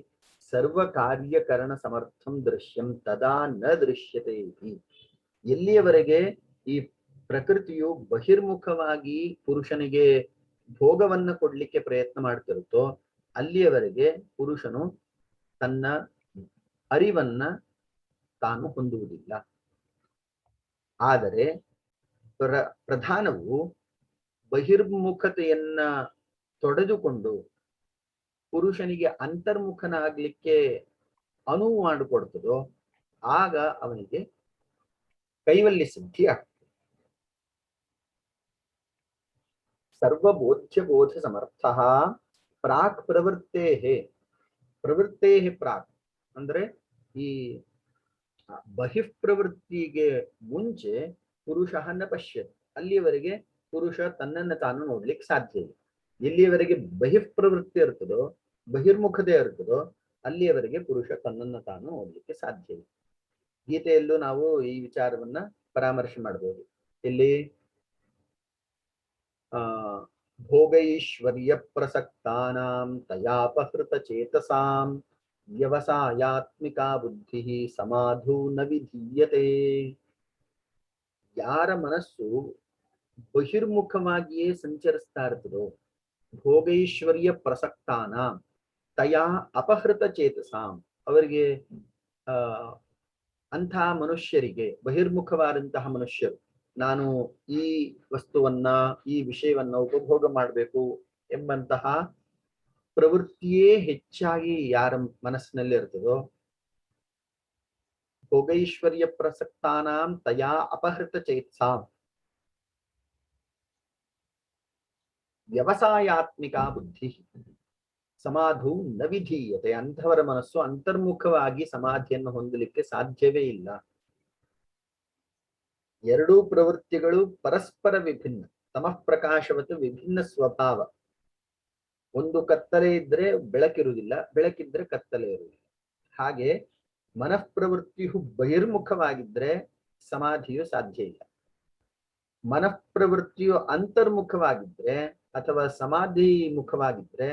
ಸರ್ವ ಕಾರ್ಯಕರಣ ಸಮರ್ಥಂ ದೃಶ್ಯಂ ತದಾ ನ ದೃಶ್ಯತೆ ಇತಿ. ಎಲ್ಲಿಯವರೆಗೆ ಈ ಪ್ರಕೃತಿಯು ಬಹಿರ್ಮುಖವಾಗಿ ಪುರುಷನಿಗೆ ಭೋಗವನ್ನ ಕೊಡ್ಲಿಕ್ಕೆ ಪ್ರಯತ್ನ ಮಾಡ್ತಿರುತ್ತೋ ಅಲ್ಲಿಯವರೆಗೆ ಪುರುಷನು ತನ್ನ ಅರಿವನ್ನ ತಾನು ಹೊಂದುವುದಿಲ್ಲ. ಆದರೆ ಪ್ರಧಾನವು ಬಹಿರ್ಮುಖತೆಯನ್ನ ತೊಡೆದುಕೊಂಡು ಪುರುಷನಿಗೆ ಅಂತರ್ಮುಖನಾಗ್ಲಿಕ್ಕೆ ಅನುವು ಮಾಡಿಕೊಡ್ತದೋ ಆಗ ಅವನಿಗೆ ಕೈವಲ್ಯ ಸಿದ್ಧಿ ಆಗ್ತದೆ. ಸರ್ವಬೋಧ್ಯ ಬೋಧ ಸಮರ್ಥ ಪ್ರಾಕ್ ಪ್ರವೃತ್ತೇ ಪ್ರಾಕ್ ಅಂದ್ರೆ ಈ ಬಹಿಃಪ್ರವೃತ್ತಿಗೆ ಮುಂಚೆ ಪುರುಷ ನ ಪಶ್ಯತಿ, ಅಲ್ಲಿಯವರೆಗೆ ಪುರುಷ ತನ್ನನ್ನು ತಾನು ನೋಡ್ಲಿಕ್ಕೆ ಸಾಧ್ಯ ಇಲ್ಲ. ಎಲ್ಲಿಯವರೆಗೆ ಬಹಿಃಪ್ರವೃತ್ತಿ ಇರ್ತದೋ, ಬಹಿರ್ಮುಖತೆ ಇರ್ತದೋ ಅಲ್ಲಿಯವರೆಗೆ ಪುರುಷ ತನ್ನನ್ನು ತಾನು ನೋಡ್ಲಿಕ್ಕೆ ಸಾಧ್ಯ ಇಲ್ಲ. ಗೀತೆಯಲ್ಲೂ ನಾವು ಈ ವಿಚಾರವನ್ನ ಪರಾಮರ್ಶೆ ಮಾಡಬಹುದು. ಇಲ್ಲಿ ಭೋಗೈಶ್ವರ್ಯ ಪ್ರಸಕ್ತಾನಾಂ ತಯಾಪಹೃತ ಚೇತಸಾಂ ವ್ಯವಸಾಯಾತ್ಮಿಕಾ ಬುದ್ಧಿ ಸಮಾಧು ನ ವಿಧೀಯತೆ. ಯಾರ ಮನಸ್ಸು ಬಹಿರ್ಮುಖವಾಗಿಯೇ ಸಂಚರಿಸ್ತಾ ಇರ್ತದೋ, ಭೋಗೈಶ್ವರ್ಯ ಪ್ರಸಕ್ತಾನ ತಯಾ ಅಪಹೃತ ಚೇತಸಾಂ, ಅವರಿಗೆ ಅಂತಹ ಮನುಷ್ಯರಿಗೆ, ಬಹಿರ್ಮುಖವಾದಂತಹ ಮನುಷ್ಯರು, ನಾನು ಈ ವಸ್ತುವನ್ನ ಈ ವಿಷಯವನ್ನ ಉಪಭೋಗ ಮಾಡಬೇಕು ಎಂಬಂತಹ ಪ್ರವೃತ್ತಿಯೇ ಹೆಚ್ಚಾಗಿ ಯಾರ ಮನಸ್ಸಿನಲ್ಲಿ ಇರ್ತದೋ, ಭೋಗೈಶ್ವರ್ಯ ಪ್ರಸಕ್ತಾನಾಂ ತಯಾ ಅಪಹೃತ ಚೇತಸಾಂ ವ್ಯವಸಾಯಾತ್ಮಿಕಾ ಬುದ್ಧಿ ಸಮಾಧು ನ ವಿಧೀಯತೆ. ಅಂಥವರ ಮನಸ್ಸು ಅಂತರ್ಮುಖವಾಗಿ ಸಮಾಧಿಯನ್ನು ಹೊಂದಲಿಕ್ಕೆ ಸಾಧ್ಯವೇ ಇಲ್ಲ. ಎರಡೂ ಪ್ರವೃತ್ತಿಗಳು ಪರಸ್ಪರ ವಿಭಿನ್ನ. ತಮಃ ಪ್ರಕಾಶವತ್ತು ವಿಭಿನ್ನ ಸ್ವಭಾವ. ಒಂದು ಕತ್ತಲೆ ಇದ್ರೆ ಬೆಳಕಿರುವುದಿಲ್ಲ, ಬೆಳಕಿದ್ರೆ ಕತ್ತಲೆ ಇರುವುದಿಲ್ಲ. ಹಾಗೆ ಮನಃಪ್ರವೃತ್ತಿಯು ಬಹಿರ್ಮುಖವಾಗಿದ್ರೆ ಸಮಾಧಿಯು ಸಾಧ್ಯ ಇಲ್ಲ. ಮನಃಪ್ರವೃತ್ತಿಯು ಅಂತರ್ಮುಖವಾಗಿದ್ರೆ ಅಥವಾ ಸಮಾಧಿ ಮುಖವಾಗಿದ್ರೆ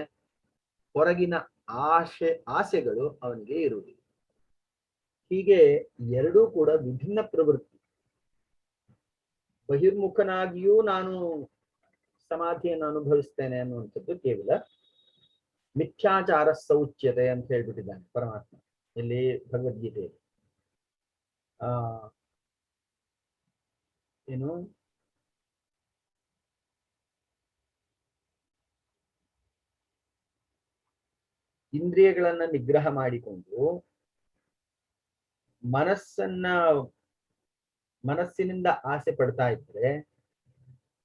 ಹೊರಗಿನ ಆಸೆಗಳು ಅವನಿಗೆ ಇರುವುದಿಲ್ಲ. ಹೀಗೆ ಎರಡೂ ಕೂಡ ವಿಭಿನ್ನ ಪ್ರವೃತ್ತಿ. ಬಹಿರ್ಮುಖನಾಗಿಯೂ ನಾನು ಸಮಾಧಿಯನ್ನು ಅನುಭವಿಸ್ತೇನೆ ಅನ್ನುವಂಥದ್ದು ಕೇವಲ ಮಿಥ್ಯಾಚಾರ ಸೌಚ್ಯತೆ ಅಂತ ಹೇಳ್ಬಿಟ್ಟಿದ್ದಾನೆ ಪರಮಾತ್ಮ ಇಲ್ಲಿ ಭಗವದ್ಗೀತೆಯಲ್ಲಿ. ಏನು ಇಂದ್ರಿಯಗಳನ್ನ ನಿಗ್ರಹ ಮಾಡಿಕೊಂಡು ಮನಸ್ಸಿನಿಂದ ಆಸೆ ಪಡ್ತಾ ಇದ್ರೆ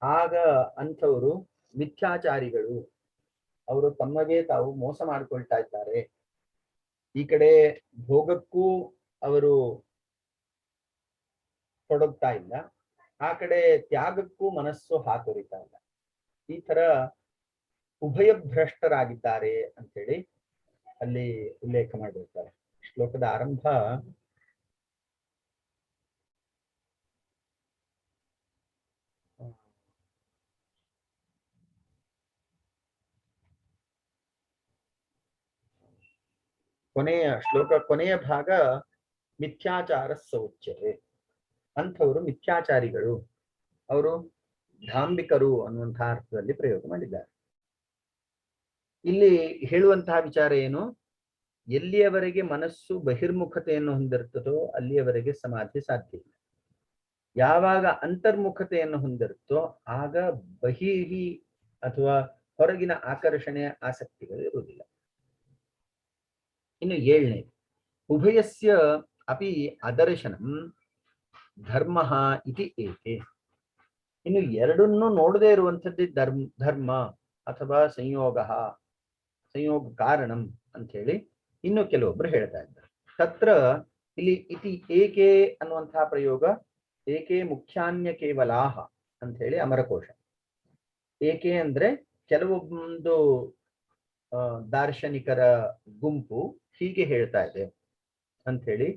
ಆಗ ಅಂಥವರು ಮಿಥ್ಯಾಚಾರಿಗಳು. ಅವರು ತಮಗೆ ತಾವು ಮೋಸ ಮಾಡಿಕೊಳ್ತಾ ಇದ್ದಾರೆ. ಈ ಕಡೆ ಭೋಗಕ್ಕೂ ಅವರು ತೊಡಗ್ತಾ ಇಲ್ಲ, ಆ ಕಡೆ ತ್ಯಾಗಕ್ಕೂ ಮನಸ್ಸು ಹಾತೊರಿತಾ ಇಲ್ಲ. ಈ ತರ ಉಭಯಭ್ರಷ್ಟರಾಗಿದ್ದಾರೆ ಅಂತೇಳಿ ಅಲ್ಲಿ ಉಲ್ಲೇಖ ಮಾಡಿರ್ತಾರೆ. ಶ್ಲೋಕದ ಆರಂಭ ಕೊನೆಯ ಭಾಗ ಮಿಥ್ಯಾಚಾರ ಸೌಚ್ಯತೆ. ಅಂಥವರು ಮಿಥ್ಯಾಚಾರಿಗಳು, ಅವರು ಧಾಂಬಿಕರು ಅನ್ನುವಂತಹ ಅರ್ಥದಲ್ಲಿ ಪ್ರಯೋಗ ಮಾಡಿದ್ದಾರೆ. ಇಲ್ಲಿ ಹೇಳುವಂತಹ ವಿಚಾರ ಏನು? ಎಲ್ಲಿಯವರೆಗೆ ಮನಸ್ಸು ಬಹಿರ್ಮುಖತೆಯನ್ನು ಹೊಂದಿರುತ್ತದೋ ಅಲ್ಲಿಯವರೆಗೆ ಸಮಾಧಿ ಸಾಧ್ಯ ಇಲ್ಲ. ಯಾವಾಗ ಅಂತರ್ಮುಖತೆಯನ್ನು ಹೊಂದಿರುತ್ತೋ ಆಗ ಬಹಿಹಿ ಅಥವಾ ಹೊರಗಿನ ಆಕರ್ಷಣೆಯ ಆಸಕ್ತಿಗಳು ಇರುವುದಿಲ್ಲ. ಇನ್ನು 7ನೇ, ಉಭಯಸ್ಯ ಅಪಿ ಅದರ್ಶನಂ ಧರ್ಮ ಇತಿ ಏಕೆ. ಇನ್ನು ಎರಡನ್ನೂ ನೋಡದೇ ಇರುವಂಥದ್ದು ಧರ್ಮ ಅಥವಾ ಸಂಯೋಗ ಕಾರಣಂ ಅಂತ ಹೇಳಿ ಇನ್ನು ಕೆಲವೊಬ್ರು ಹೇಳ್ತಾ ಇದ್ದಾರೆ. ತತ್ರ ಇಲ್ಲಿ ಇತಿ ಏಕೆ ಅನ್ನುವಂತಹ ಪ್ರಯೋಗ ಏಕೆ ಮುಖ್ಯಾನ್ಯ ಕೇವಲಾಹ ಅಂತ ಹೇಳಿ ಅಮರಕೋಶ. ಏಕೆ ಅಂದ್ರೆ ಕೆಲವೊಂದು ದಾರ್ಶನಿಕರ ಗುಂಪು ಹೀಗೆ ಹೇಳ್ತಾ ಇದೆ ಅಂತ ಹೇಳಿ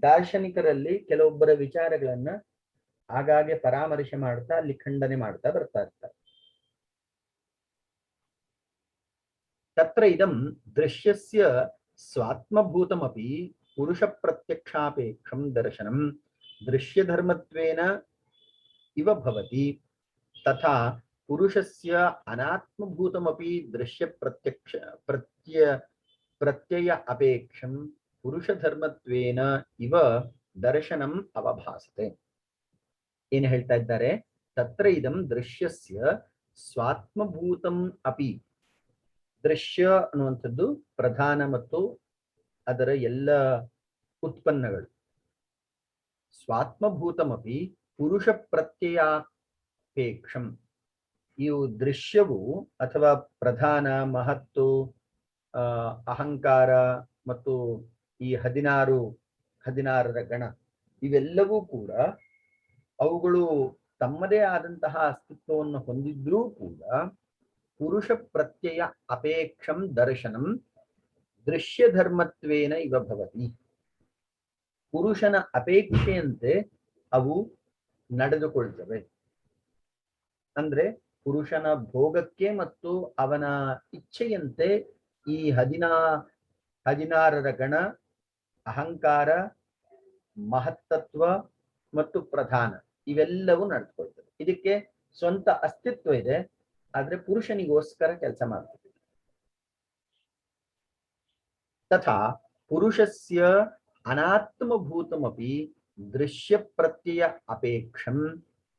ದಾರ್ಶನಿಕರಲ್ಲಿ ಕೆಲವೊಬ್ಬರ ವಿಚಾರಗಳನ್ನ ಆಗಾಗ್ಗೆ ಪರಾಮರ್ಶೆ ಮಾಡ್ತಾ ಅಲ್ಲಿ ಖಂಡನೆ ಮಾಡ್ತಾ ಬರ್ತಾ ಇರ್ತಾರೆ. ತತ್ರ ಇದಂ ದೃಶ್ಯಸ್ಯ ಸ್ವಾತ್ಮಭೂತಮಪಿ ಪುರುಷ ಪ್ರತ್ಯಕ್ಷಾಪೇಕ್ಷಂ ದರ್ಶನಂ ದೃಶ್ಯಧರ್ಮತ್ವೇನ ಇವ ಭವತಿ ತಥಾ ಪುರುಷಸ್ಯ ಅನಾತ್ಮಭೂತಮಪಿ ದೃಶ್ಯ ಪ್ರತ್ಯಯ ಅಪೇಕ್ಷಂ ಪುರುಷಧರ್ಮತ್ವೇನ ಇವ ದರ್ಶನಂ ಅವಭಾಸತೆ. ಏನು ಹೇಳ್ತಾ ಇದ್ದಾರೆ? ತತ್ರ ಇದಂ ದೃಶ್ಯಸ್ಯ ಸ್ವಾತ್ಮಭೂತಂ ಅಪಿ. ದೃಶ್ಯ ಅನ್ನುವಂಥದ್ದು ಪ್ರಧಾನ ಮತ್ತು ಅದರ ಎಲ್ಲ ಉತ್ಪನ್ನಗಳು. ಸ್ವಾತ್ಮಭೂತಮಪಿ ಪುರುಷ ಪ್ರತ್ಯಯಾಪೇಕ್ಷಂ. ಇವು ದೃಶ್ಯವು ಅಥವಾ ಪ್ರಧಾನ, ಮಹತ್ತು, ಅಹಂಕಾರ ಮತ್ತು ಈ 16ರ ಗಣ ಇವೆಲ್ಲವೂ ಕೂಡ ಅವುಗಳು ತಮ್ಮದೇ ಆದಂತಹ ಅಸ್ತಿತ್ವವನ್ನು ಹೊಂದಿದ್ರೂ ಕೂಡ ಪುರುಷ ಪ್ರತ್ಯಯ ಅಪೇಕ್ಷಂ ದರ್ಶನಂ ದೃಶ್ಯ ಧರ್ಮತ್ವೇನ ಇವ ಭವತಿ. ಪುರುಷನ ಅಪೇಕ್ಷೆಯಂತೆ ಅವು ನಡೆದುಕೊಳ್ತವೆ. ಅಂದ್ರೆ ಪುರುಷನ ಭೋಗಕ್ಕೆ ಮತ್ತು ಅವನ ಇಚ್ಛೆಯಂತೆ ಈ 16ರ ಗಣ, ಅಹಂಕಾರ, ಮಹತ್ತತ್ವ ಮತ್ತು ಪ್ರಧಾನ ಇವೆಲ್ಲವೂ ನಡೆದುಕೊಳ್ತವೆ. ಇದಕ್ಕೆ ಸ್ವಂತ ಅಸ್ತಿತ್ವ ಇದೆ, ಆದ್ರೆ ಪುರುಷನಿಗೋಸ್ಕರ ಕೆಲಸ ಮಾಡ್ತದೆ. ತಥಾ ಪುರುಷಸ್ಯ ಅನಾತ್ಮಭೂತಮಪಿ ದೃಶ್ಯ ಪ್ರತ್ಯಯ ಅಪೇಕ್ಷಂ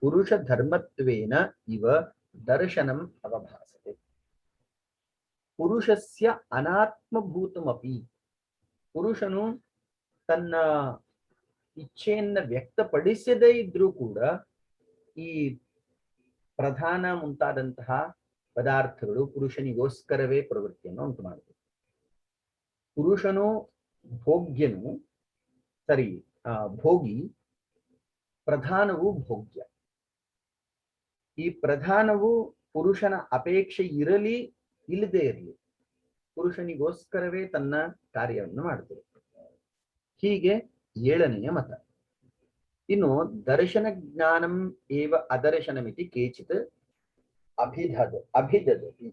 ಪುರುಷ ಧರ್ಮತ್ವೇನ ಇವ ದರ್ಶನಂ ಅವಭಾಸತೆ. ಪುರುಷಸ್ಯ ಅನಾತ್ಮಭೂತಮಪಿ, ಪುರುಷನು ತನ್ನ ಇಚ್ಛೆಯನ್ನ ವ್ಯಕ್ತಪಡಿಸದೇ ಇದ್ರೂ ಕೂಡ ಈ ಪ್ರಧಾನ ಮುಂತಾದಂತಹ ಪದಾರ್ಥಗಳು ಪುರುಷನಿಗೋಸ್ಕರವೇ ಪ್ರವೃತ್ತಿಯನ್ನು ಉಂಟು ಮಾಡುತ್ತದೆ. ಪುರುಷನು ಭೋಗ್ಯನು ಸರಿ ಭೋಗಿ, ಪ್ರಧಾನವು ಭೋಗ್ಯ. ಈ ಪ್ರಧಾನವು ಪುರುಷನ ಅಪೇಕ್ಷೆ ಇರಲಿ ಇಲ್ಲದೆ ಇರಲಿ ಪುರುಷನಿಗೋಸ್ಕರವೇ ತನ್ನ ಕಾರ್ಯವನ್ನು ಮಾಡುತ್ತದೆ. ಹೀಗೆ 7ನೆಯ ಮತ. ಇನ್ನು ದರ್ಶನ ಜ್ಞಾನಂ ಏವ ಅದರ್ಶನಮಿತಿ ಕೇಚಿತ್ ಅಭಿದದತಿ.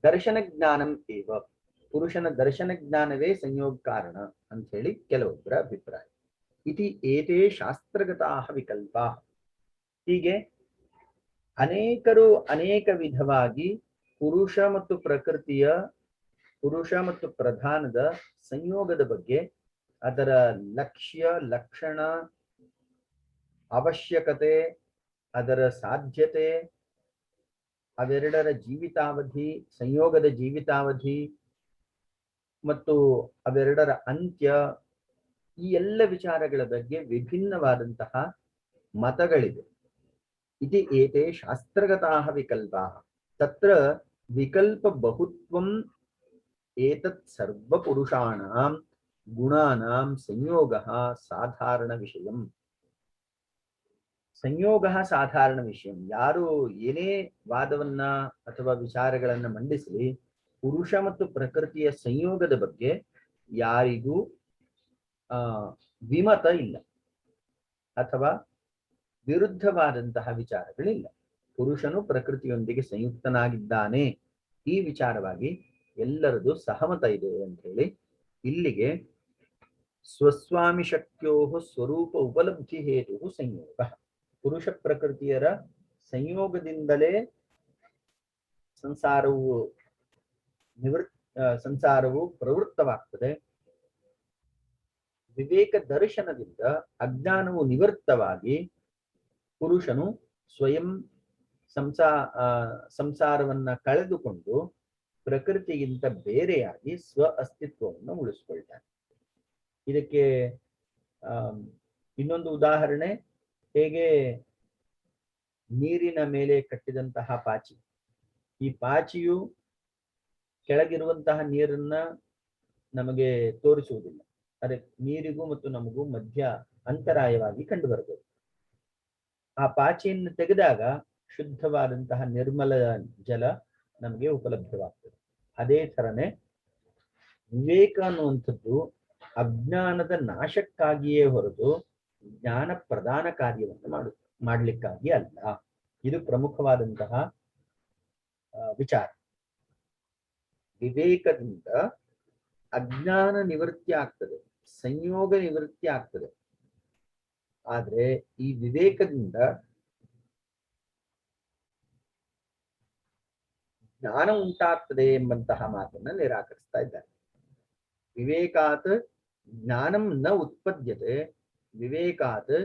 ದರ್ಶನ ಜ್ಞಾನಂ ಏವ, ಪುರುಷನ ದರ್ಶನ ಜ್ಞಾನವೇ ಸಂಯೋಗ ಕಾರಣ ಅಂತ ಹೇಳಿ ಕೆಲವೊಬ್ಬರ ಅಭಿಪ್ರಾಯ. ಇತಿ ಏತೇ ಶಾಸ್ತ್ರಗತಾಃ ವಿಕಲ್ಪಾಃ. ಹೀಗೆ ಅನೇಕರು ಅನೇಕ ವಿಧವಾಗಿ ಪುರುಷ ಮತ್ತು ಪ್ರಕೃತಿಯ, ಪುರುಷ ಮತ್ತು ಪ್ರಧಾನದ ಸಂಯೋಗದ ಬಗ್ಗೆ, ಅದರ ಲಕ್ಷ್ಯ, ಲಕ್ಷಣ, ಅವಶ್ಯಕತೆ, ಅದರ ಸಾಧ್ಯತೆ, ಅವೆರಡರ ಜೀವಿತಾವಧಿ, ಸಂಯೋಗದ ಜೀವಿತಾವಧಿ ಮತ್ತು ಅವೆರಡರ ಅಂತ್ಯ, ಈ ಎಲ್ಲ ವಿಚಾರಗಳ ಬಗ್ಗೆ ವಿಭಿನ್ನವಾದಂತಹ ಮತಗಳಿವೆ. ಇತಿ ಏತೆ ಶಾಸ್ತ್ರಗತಾಃ ವಿಕಲ್ಪಾಃ ತತ್ರ ವಿಕಲ್ಪ ಬಹುತ್ವಂ ಏತತ್ ಸರ್ವ ಪುರುಷಾಣಾಂ ಗುಣಾನಾಂ ಸಂಯೋಗಃ ಸಾಧಾರಣ ವಿಷಯಂ. ಸಂಯೋಗಃ ಸಾಧಾರಣ ವಿಷಯಂ. ಯಾರು ಏನೇ ವಾದವನ್ನ ಅಥವಾ ವಿಚಾರಗಳನ್ನ ಮಂಡಿಸಲಿ, ಪುರುಷ ಮತ್ತು ಪ್ರಕೃತಿಯ ಸಂಯೋಗದ ಬಗ್ಗೆ ಯಾರಿಗೂ ವಿಮತ ಇಲ್ಲ ಅಥವಾ ವಿರುದ್ಧವಾದಂತಹ ವಿಚಾರಗಳಿಲ್ಲ. ಪುರುಷನು ಪ್ರಕೃತಿಯೊಂದಿಗೆ ಸಂಯುಕ್ತನಾಗಿದ್ದಾನೆ, ಈ ವಿಚಾರವಾಗಿ ಎಲ್ಲರದು ಸಹಮತ ಇದೆ ಅಂತ ಹೇಳಿ ಇಲ್ಲಿಗೆ ಸ್ವಸ್ವಾಮಿ ಶಕ್ತಿಯೋ ಸ್ವರೂಪ ಉಪಲಬ್ಧಿ ಹೇತು ಸಂಯೋಗ. ಪುರುಷ ಪ್ರಕೃತಿಯರ ಸಂಯೋಗದಿಂದಲೇ ಸಂಸಾರವು ಪ್ರವೃತ್ತವಾಗ್ತದೆ. ವಿವೇಕ ದರ್ಶನದಿಂದ ಅಜ್ಞಾನವು ನಿವೃತ್ತವಾಗಿ ಪುರುಷನು ಸ್ವಯಂ ಸಂಸಾರವನ್ನ ಕಳೆದುಕೊಂಡು ಪ್ರಕೃತಿಗಿಂತ ಬೇರೆಯಾಗಿ ಸ್ವ ಅಸ್ತಿತ್ವವನ್ನು ಉಳಿಸ್ಕೊಳ್ತಾನೆ. ಇದಕ್ಕೆ ಇನ್ನೊಂದು ಉದಾಹರಣೆ, ಹೇಗೆ ನೀರಿನ ಮೇಲೆ ಕಟ್ಟಿದಂತಹ ಪಾಚಿ, ಈ ಪಾಚಿಯು ಕೆಳಗಿರುವಂತಹ ನೀರನ್ನ ನಮಗೆ ತೋರಿಸುವುದಿಲ್ಲ. ಅದಕ್ಕೆ ನೀರಿಗೂ ಮತ್ತು ನಮಗೂ ಮಧ್ಯ ಅಂತರಾಯವಾಗಿ ಕಂಡು ಬರ್ತದೆ. ಆ ಪಾಚಿಯನ್ನು ತೆಗೆದಾಗ ಶುದ್ಧವಾದಂತಹ ನಿರ್ಮಲ ಜಲ ನಮಗೆ ಉಪಲಬ್ಧವಾಗ್ತದೆ. ಅದೇ ಥರನೇ ವಿವೇಕ ಅನ್ನುವಂಥದ್ದು ಅಜ್ಞಾನದ ನಾಶಕ್ಕಾಗಿಯೇ ಹೊರತು ಜ್ಞಾನ ಪ್ರಧಾನ ಕಾರ್ಯವನ್ನು ಮಾಡಲಿಕ್ಕಾಗಿ ಅಲ್ಲ. ಇದು ಪ್ರಮುಖವಾದಂತಹ ವಿಚಾರ. ವಿವೇಕದಿಂದ ಅಜ್ಞಾನ ನಿವೃತ್ತಿ ಆಗ್ತದೆ, ಸಂಯೋಗ ನಿವೃತ್ತಿ ಆಗ್ತದೆ. ಆದ್ರೆ ಈ ವಿವೇಕದಿಂದ ಜ್ಞಾನ ಉಂಟಾಗ್ತದೆ ಎಂಬಂತಹ ಮಾತನ್ನ ನಿರಾಕರಿಸ್ತಾ ಇದ್ದಾರೆ. ವಿವೇಕಾತ್ ಜ್ಞಾನಂ ನ ಉತ್ಪದ್ಯತೆ, ವಿವೇಕಾತ್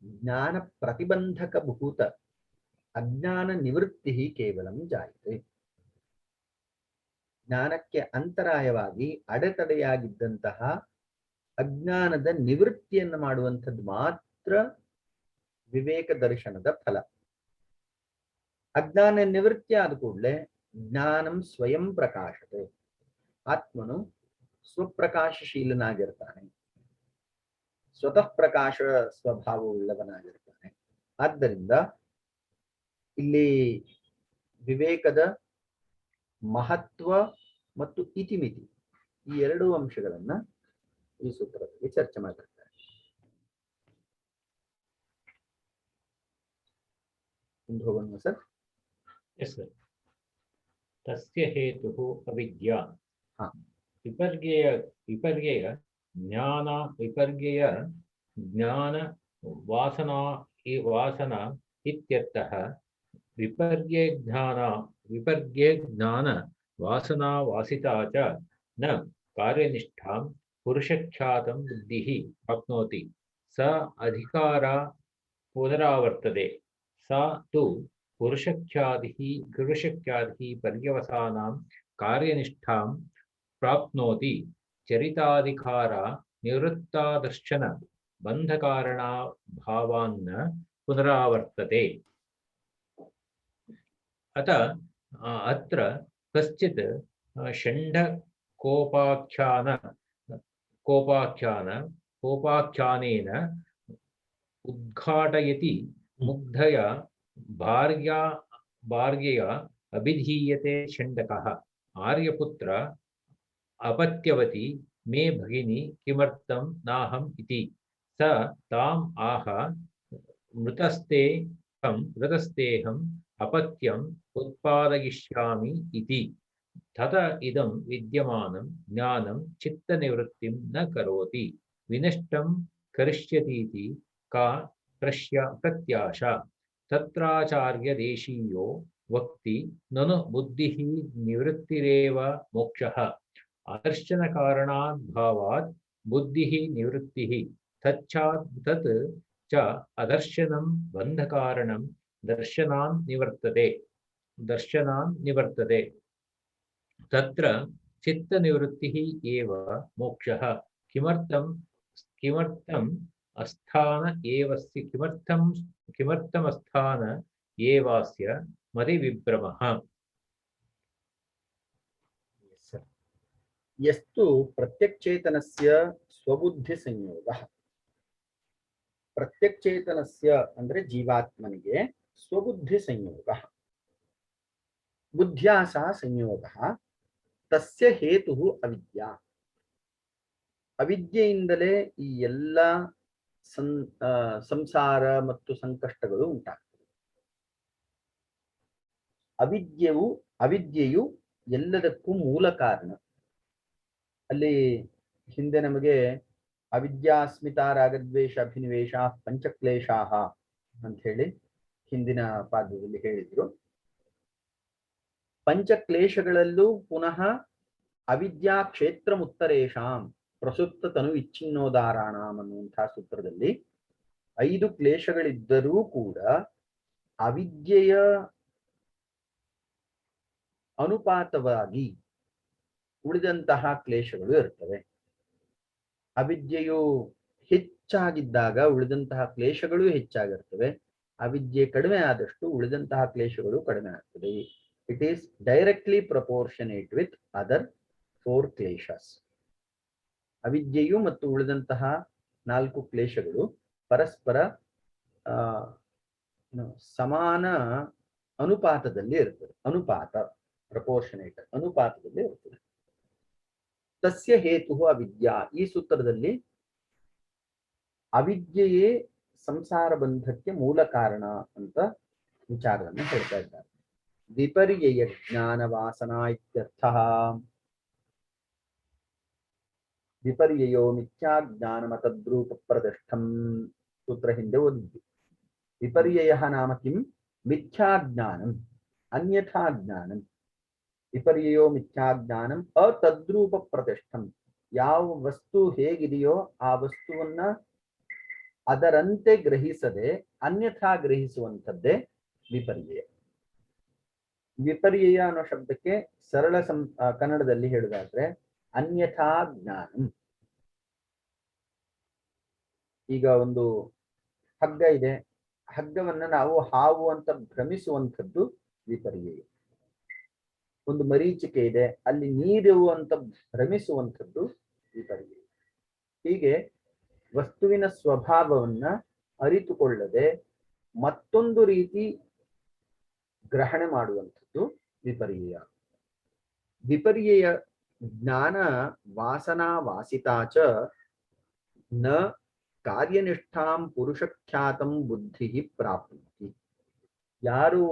ಜ್ಞಾನ ಪ್ರತಿಬಂಧಕ ಭೂತ ಅಜ್ಞಾನ ನಿವೃತ್ತಿ ಕೇವಲಂ ಜಾಯತೆ. ಜ್ಞಾನಕ್ಕೆ ಅಂತರಾಯವಾಗಿ ಅಡೆತಡೆಯಾಗಿದ್ದಂತಹ ಅಜ್ಞಾನದ ನಿವೃತ್ತಿಯನ್ನು ಮಾಡುವಂಥದ್ದು ಮಾತ್ರ ವಿವೇಕ ದರ್ಶನದ ಫಲ. ಅಜ್ಞಾನ ನಿವೃತ್ತಿ ಆದ ಕೂಡಲೇ ಜ್ಞಾನಂ ಸ್ವಯಂ ಪ್ರಕಾಶತೆ. ಆತ್ಮನು ಸ್ವಪ್ರಕಾಶಶೀಲನಾಗಿರ್ತಾನೆ, ಸ್ವತಃ ಪ್ರಕಾಶ ಸ್ವಭಾವವುಳ್ಳವನಾಗಿರ್ತಾನೆ. ಆದ್ದರಿಂದ ಇಲ್ಲಿ ವಿವೇಕದ ಮಹತ್ವ ಮತ್ತು ಇತಿಮಿತಿ, ಈ ಎರಡೂ ಅಂಶಗಳನ್ನ ಈ ಸೂತ್ರದಲ್ಲಿ ಚರ್ಚೆ ಮಾಡಿರ್ತಾರೆ. ಹೋಗೋಣ ಸರ್. Yes sir. ತಸ್ಯ ಹೇತುಃ ಅವಿದ್ಯಾ. ವಿಪರ್ಯಯ ಜ್ಞಾನ ವಾಸನ ಇತ್ಯರ್ಥಃ. ವಿಪರ್ಯಯ ಜ್ಞಾನ ವಾಸನಾ ವಾಸಿತಾ ಚ ನ ಕಾರ್ಯನಿಷ್ಠಾಂ ಪುರುಷಖ್ಯಾತಂ ಬುದ್ಧಿಃ ಪ್ರಾಪ್ನೋತಿ ಸ ಅಧಿಕಾರ ಪುನರಾವರ್ತತೆ. ಸ ತು ಪುರುಷಖ್ಯಾತಿಃ ಪರ್ಯವಸಾನಾಂ ಕಾರ್ಯನಿಷ್ಠಾಂ ಪ್ರಾಪ್ನೋತಿ. ಚರಿತಾಧಿಕಾರ ನಿವೃತ್ತಾದರ್ಶನ ಬಂಧಕಾರಣ ಭಾವಾನ್ನ ಪುನರಾವರ್ತತೆ. ಅತ अत्र कश्चित् कोपाख्यानेन उद्घाटयति मुग्धया भार्यया अभिधीयते षण्डकः। आर्यपुत्र अपत्यवती मे भगिनी किमर्थं नाहम् इति। स ताम् आह मृतस्तेऽहम् अपत्यम् उत्पादयिष्यामि इति। तत इदं विद्यमानं ज्ञानं चित्तनिवृत्तिं न करोति, विनष्टं करिष्यतीति का प्रत्याशा। तत्राचार्यदेशीयो वक्ति ननु बुद्धिः निवृत्तिरेव मोक्षः। अदर्शनकारणात् भावात् बुद्धिः निवृत्तिः। तत् च अदर्शनं बन्धकारणं दर्शनान् निवर्तते। तत्र चित्तनिवृत्तिः एव मोक्षः। किमर्थम् अस्थान एवास्य मतिविभ्रमः। यस्तु प्रत्यक्चेतनस्य स्वबुद्धि संयोगः। प्रत्यक्चेतनस्य ಅಂದ್ರೆ ಜೀವಾತ್ಮನಿಗೆ ಸ್ವಬುದ್ಧಿ ಸಂಯೋಗः ಬುದ್ಧ್ಯಾ ಸಹ ಸಂಯೋಗः ತಸ್ಯ ಹೇತುಃ ಅವಿದ್ಯಾ. ಅವಿದ್ಯೆಯಿಂದಲೇ ಈ ಎಲ್ಲ ಸಂಸಾರ ಮತ್ತು ಸಂಕಷ್ಟಗಳು ಉಂಟಾಗ್ತವೆ. ಅವಿದ್ಯೆಯು ಎಲ್ಲದಕ್ಕೂ ಮೂಲ ಕಾರಣ. ಅಲ್ಲಿ ಹಿಂದೆ ನಮಗೆ ಅವಿದ್ಯಾಸ್ಮಿತಾ ರಾಗದ್ವೇಷ ಅಭಿನಿವೇಶ ಪಂಚಕ್ಲೇಶಾಹ ಅಂತ ಹೇಳಿ ಹಿಂದಿನ ಪಾಠದಲ್ಲಿ ಹೇಳಿದ್ರು. ಪಂಚಕ್ಲೇಶಗಳಲ್ಲೂ ಪುನಃ ಅವಿದ್ಯಾ ಕ್ಷೇತ್ರ ಮುತ್ತರೇಶಾಂ ಪ್ರಸುಪ್ತ ತನು ವಿಚ್ಛಿನ್ನೋದಾರಾಣಾಂ ಅನ್ನುವಂತಹ ಸೂತ್ರದಲ್ಲಿ 5 ಕ್ಲೇಶಗಳಿದ್ದರೂ ಕೂಡ ಅವಿದ್ಯೆಯ ಅನುಪಾತವಾಗಿ ಉಳಿದಂತಹ ಕ್ಲೇಶಗಳು ಇರ್ತವೆ. ಅವಿದ್ಯೆಯು ಹೆಚ್ಚಾಗಿದ್ದಾಗ ಉಳಿದಂತಹ ಕ್ಲೇಶಗಳು ಹೆಚ್ಚಾಗಿರ್ತವೆ. ಅವಿದ್ಯೆ ಕಡಿಮೆ ಆದಷ್ಟು ಉಳಿದಂತಹ ಕ್ಲೇಶಗಳು ಕಡಿಮೆ ಆಗ್ತದೆ. It is directly proportionate with other 4 ಕ್ಲೇಶಸ್. ಅವಿದ್ಯೆಯು ಮತ್ತು ಉಳಿದಂತಹ 4 ಕ್ಲೇಶಗಳು ಪರಸ್ಪರ ಸಮಾನ ಅನುಪಾತದಲ್ಲಿ ಇರ್ತದೆ. ಪ್ರಪೋರ್ಷನೇಟ್ ಅನುಪಾತದಲ್ಲಿ ಇರ್ತದೆ. ತಸ್ಯ ಹೇತು ಅವಿದ್ಯಾ. ಈ ಸೂತ್ರದಲ್ಲಿ ಅವಿದ್ಯೆಯೇ ಸಂಸಾರ ಬಂಧಕ್ಕೆ ಮೂಲ ಕಾರಣ ಅಂತ ವಿಚಾರವನ್ನು ಹೇಳ್ತಾ ಇದ್ದಾರೆ. ವಿಪರ್ಯಯ ಜ್ಞಾನ ವಾಸನಾ ಇತ್ಯರ್ಥಃ. ವಿಪರ್ಯಯೋ ಮಿಥ್ಯಾ ಜ್ಞಾನಮ ತದ್ರೂಪ ಪ್ರತಿಷ್ಠಂ ಸೂತ್ರ ಹಿಂದೆ ಓದಿದ್ವಿ. ವಿಪರ್ಯಯ ನಾಮ ಕಿಂ? ಮಿಥ್ಯಾ ಜ್ಞಾನಂ ಅನ್ಯಥಾ ಜ್ಞಾನಂ. ವಿಪರ್ಯಯೋ ಮಿಥ್ಯಾ ಜ್ಞಾನಂ ಅತದ್ರೂಪ ಪ್ರತಿಷ್ಠಂ. ಯಾವ ವಸ್ತು ಹೇಗಿದೆಯೋ ಆ ವಸ್ತುವನ್ನ ಅದರಂತೆ ಗ್ರಹಿಸದೆ ಅನ್ಯಥಾ ಗ್ರಹಿಸುವಂಥದ್ದೇ ವಿಪರ್ಯಯ. ವಿಪರ್ಯಯ ಅನ್ನೋ ಶಬ್ದಕ್ಕೆ ಸರಳ ಕನ್ನಡದಲ್ಲಿ ಹೇಳುವುದಾದ್ರೆ ಅನ್ಯಥಾ ಜ್ಞಾನಂ. ಈಗ ಒಂದು ಹಗ್ಗ ಇದೆ, ಹಗ್ಗವನ್ನ ನಾವು ಹಾವು ಅಂತ ಭ್ರಮಿಸುವಂಥದ್ದು ವಿಪರ್ಯಯ. ಒಂದು ಮರೀಚಿಕೆ ಇದೆ, ಅಲ್ಲಿ ನೀರು ಅಂತ ಭ್ರಮಿಸುವಂಥದ್ದು ವಿಪರ್ಯಯ. ಹೀಗೆ ವಸ್ತುವಿನ ಸ್ವಭಾವವನ್ನ ಅರಿತುಕೊಳ್ಳದೆ ಮತ್ತೊಂದು ರೀತಿ ಗ್ರಹಣೆ ಮಾಡುವಂಥದ್ದು ವಿಪರ್ಯಯ. ವಿಪರ್ಯಯ ಜ್ಞಾನ ವಾಸನಾ ವಾಸಿತಾಚ ನ ಕಾರ್ಯನಿಷ್ಠಾಂ ಪುರುಷಖ್ಯಾತಂ ಬುದ್ಧಿ ಪ್ರಾಪ್ನೋತಿ. ಯಾರು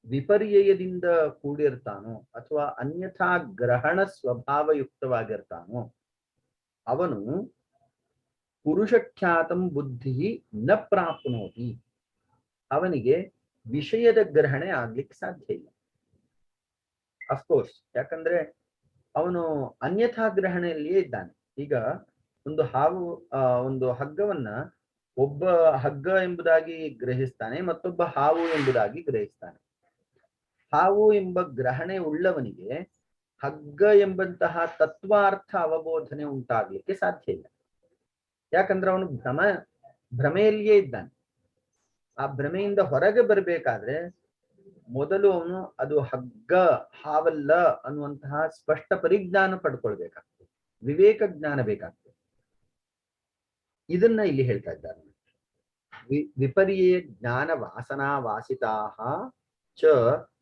ವಿಪರ್ಯಯದಿಂದ ಕೂಡಿರ್ತಾನೋ ಅಥವಾ ಅನ್ಯಥಾ ಗ್ರಹಣ ಸ್ವಭಾವಯುಕ್ತವಾಗಿರ್ತಾನೋ ಅವನು ಪುರುಷಖ್ಯಾತಂ ಬುದ್ಧಿ ನ ಪ್ರಾಪ್ನೋತಿ. ಅವನಿಗೆ ವಿಷಯದ ಗ್ರಹಣೆ ಆಗ್ಲಿಕ್ಕೆ ಸಾಧ್ಯ ಇಲ್ಲ. ಅಫ್ಕೋರ್ಸ್, ಯಾಕಂದ್ರೆ ಅವನು ಅನ್ಯಥಾ ಗ್ರಹಣೆಯಲ್ಲಿಯೇ ಇದ್ದಾನೆ. ಈಗ ಒಂದು ಒಂದು ಹಗ್ಗವನ್ನ ಒಬ್ಬ ಹಗ್ಗ ಎಂಬುದಾಗಿ ಗ್ರಹಿಸ್ತಾನೆ, ಮತ್ತೊಬ್ಬ ಹಾವು ಎಂಬುದಾಗಿ ಗ್ರಹಿಸ್ತಾನೆ. ಹಾವು ಎಂಬ ಗ್ರಹಣೆ ಉಳ್ಳವನಿಗೆ ಹಗ್ಗ ಎಂಬಂತಹ ತತ್ವಾರ್ಥ ಅವಬೋಧನೆ ಉಂಟಾಗ್ಲಿಕ್ಕೆ ಸಾಧ್ಯ ಇಲ್ಲ. ಯಾಕಂದ್ರೆ ಅವನು ಭ್ರಮೆಯಲ್ಲಿಯೇ ಇದ್ದಾನೆ. ಆ ಭ್ರಮೆಯಿಂದ ಹೊರಗೆ ಬರಬೇಕಾದ್ರೆ ಮೊದಲು ಅವನು ಅದು ಹಗ್ಗ ಹಾವಲ್ಲ ಅನ್ನುವಂತಹ ಸ್ಪಷ್ಟ ಪರಿಜ್ಞಾನ ಪಡ್ಕೊಳ್ಬೇಕಾಗ್ತದೆ, ವಿವೇಕ ಜ್ಞಾನ ಬೇಕಾಗ್ತದೆ. ಇದನ್ನ ಇಲ್ಲಿ ಹೇಳ್ತಾ ಇದ್ದಾರೆ. ವಿಪರ್ಯೇ ಜ್ಞಾನ ವಾಸನಾ ವಾಸಿತಾಹ ಚ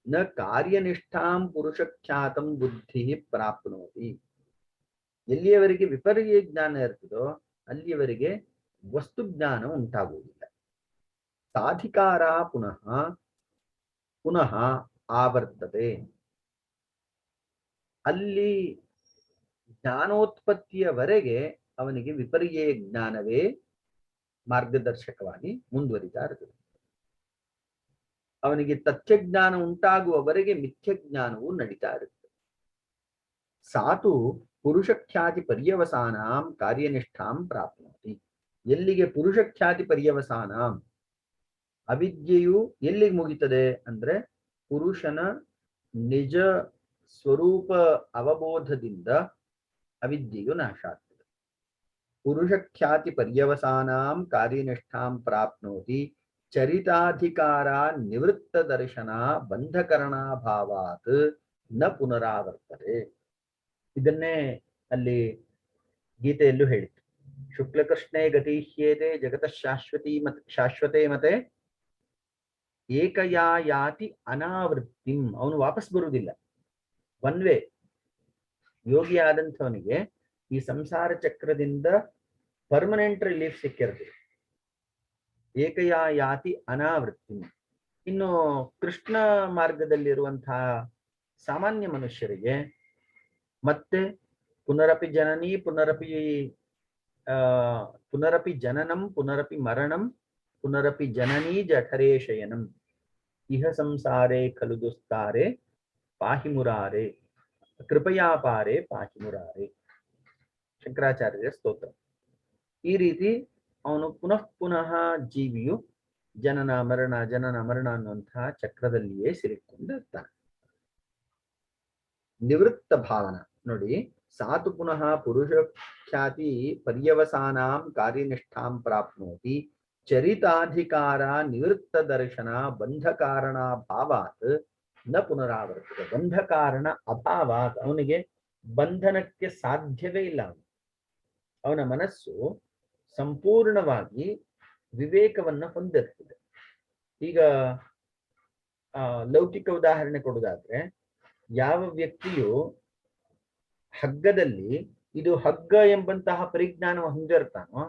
ನ ಕಾರ್ಯನಿಷ್ಠಾಂ ಪುರುಷಖ್ಯಾತಂ ಬುದ್ಧಿ ಪ್ರಾಪ್ನೋತಿ. ಎಲ್ಲಿಯವರೆಗೆ ವಿಪರ್ಯ ಜ್ಞಾನ ಇರ್ತದೋ ಅಲ್ಲಿಯವರೆಗೆ ವಸ್ತು ಜ್ಞಾನ ಉಂಟಾಗುವುದಿಲ್ಲ. ಸಾಧಿಕಾರ ಪುನಃ ಪುನಃ ಆವರ್ತತೆ. ಅಲ್ಲಿ ಜ್ಞಾನೋತ್ಪತ್ತಿಯವರೆಗೆ ಅವನಿಗೆ ವಿಪರ್ಯ ಜ್ಞಾನವೇ ಮಾರ್ಗದರ್ಶಕವಾಗಿ ಮುಂದುವರಿತಾ ಇರ್ತದೆ. ಅವನಿಗೆ ತಥ್ಯಜ್ಞಾನ ಉಂಟಾಗುವವರೆಗೆ ಮಿಥ್ಯಜ್ಞಾನವು ನಡೀತಾ ಇರುತ್ತೆ. ಸಾತು ಪುರುಷಖ್ಯಾತಿ ಪರ್ಯವಸಾನಾಂ ಕಾರ್ಯನಿಷ್ಠಾಂ ಪ್ರಾಪ್ನೋತಿ. ಎಲ್ಲಿಗೆ ಪುರುಷಖ್ಯಾತಿ ಪರ್ಯವಸಾನಾಂ, ಅವಿದ್ಯೆಯು ಎಲ್ಲಿಗೆ ಮುಗಿತದೆ ಅಂದ್ರೆ ಪುರುಷನ ನಿಜ ಸ್ವರೂಪ ಅವಬೋಧದಿಂದ ಅವಿದ್ಯೆಯು ನಾಶ ಆಗ್ತದೆ. ಪುರುಷಖ್ಯಾತಿ ಪರ್ಯವಸಾನಾಂ ಕಾರ್ಯನಿಷ್ಠಾಂ ಪ್ರಾಪ್ನೋತಿ ಚರಿತಾಧಿಕಾರ ನಿವೃತ್ತ ದರ್ಶನ ಬಂಧಕರಣಾಭಾವಾತ್ ನ ಪುನರಾವರ್ತದೆ. ಇದನ್ನೇ ಅಲ್ಲಿ ಗೀತೆಯಲ್ಲೂ ಹೇಳಿತ್ತು. ಶುಕ್ಲಕೃಷ್ಣೇ ಗತಿಹ್ಯೇತೆ ಜಗತ ಶಾಶ್ವತೆ ಮತೆ ಏಕಯಾ ಯಾತಿ ಅನಾವೃತ್ತಿಂ. ಅವನು ವಾಪಸ್ ಬರುವುದಿಲ್ಲ, ಒನ್ ವೇ. ಯೋಗಿ ಆದಂಥವನಿಗೆ ಈ ಸಂಸಾರ ಚಕ್ರದಿಂದ ಪರ್ಮನೆಂಟ್ ರಿಲೀಫ್ ಸಿಕ್ಕಿರ್ತದೆ. ಏಕಯಾ ಯಾತಿ ಅನಾವೃತ್ತಿ. ಇನ್ನು ಕೃಷ್ಣ ಮಾರ್ಗದಲ್ಲಿರುವಂತಹ ಸಾಮಾನ್ಯ ಮನುಷ್ಯರಿಗೆ ಮತ್ತೆ ಪುನರಪಿ ಜನನಿ ಪುನರಪಿ ಜನನಂ ಪುನರಪಿ ಮರಣಂ ಪುನರಪಿ ಜನನೀ ಜಠರೇ ಶಯನಂ ಇಹ ಸಂಸಾರೇ ಖಲು ದುಸ್ತಾರೆ ಪಾಹಿ ಮುರಾರೆ ಕೃಪಯಾ ಪಾರೆ ಪಾಹಿ ಮುರಾರೆ. ಶಂಕರಾಚಾರ್ಯರ ಸ್ತೋತ್ರ. ಈ ರೀತಿ ಅವನು ಪುನಃ ಪುನಃ ಜೀವಿಯು ಜನನ ಮರಣ ಅನ್ನುವಂತಹ ಚಕ್ರದಲ್ಲಿಯೇ ಸಿಲುಕೊಂಡಿರ್ತಾನೆ. ನಿವೃತ್ತ ಭಾವನ ನೋಡಿ. ಸಾತು ಪುನಃ ಪುರುಷಖ್ಯಾತಿ ಪರ್ಯವಸಾನಾಂ ಕಾರ್ಯನಿಷ್ಠಾಂ ಪ್ರಾಪ್ನೋತಿ ಚರಿತಾಧಿಕಾರ ನಿವೃತ್ತ ದರ್ಶನ ಬಂಧಕಾರಣ ಭಾವಾತ್ ನ ಪುನರಾವರ್ತದೆ. ಬಂಧಕಾರಣ ಅಭಾವಾತ್, ಅವನಿಗೆ ಬಂಧನಕ್ಕೆ ಸಾಧ್ಯವೇ ಇಲ್ಲ. ಅವನ ಮನಸ್ಸು ಸಂಪೂರ್ಣವಾಗಿ ವಿವೇಕವನ್ನ ಹೊಂದಿರ್ತದೆ. ಈಗ ಲೌಕಿಕ ಉದಾಹರಣೆ ಕೊಡುವುದಾದ್ರೆ, ಯಾವ ವ್ಯಕ್ತಿಯು ಹಗ್ಗದಲ್ಲಿ ಇದು ಹಗ್ಗ ಎಂಬಂತಹ ಪರಿಜ್ಞಾನ ಹೊಂದಿರ್ತಾನೋ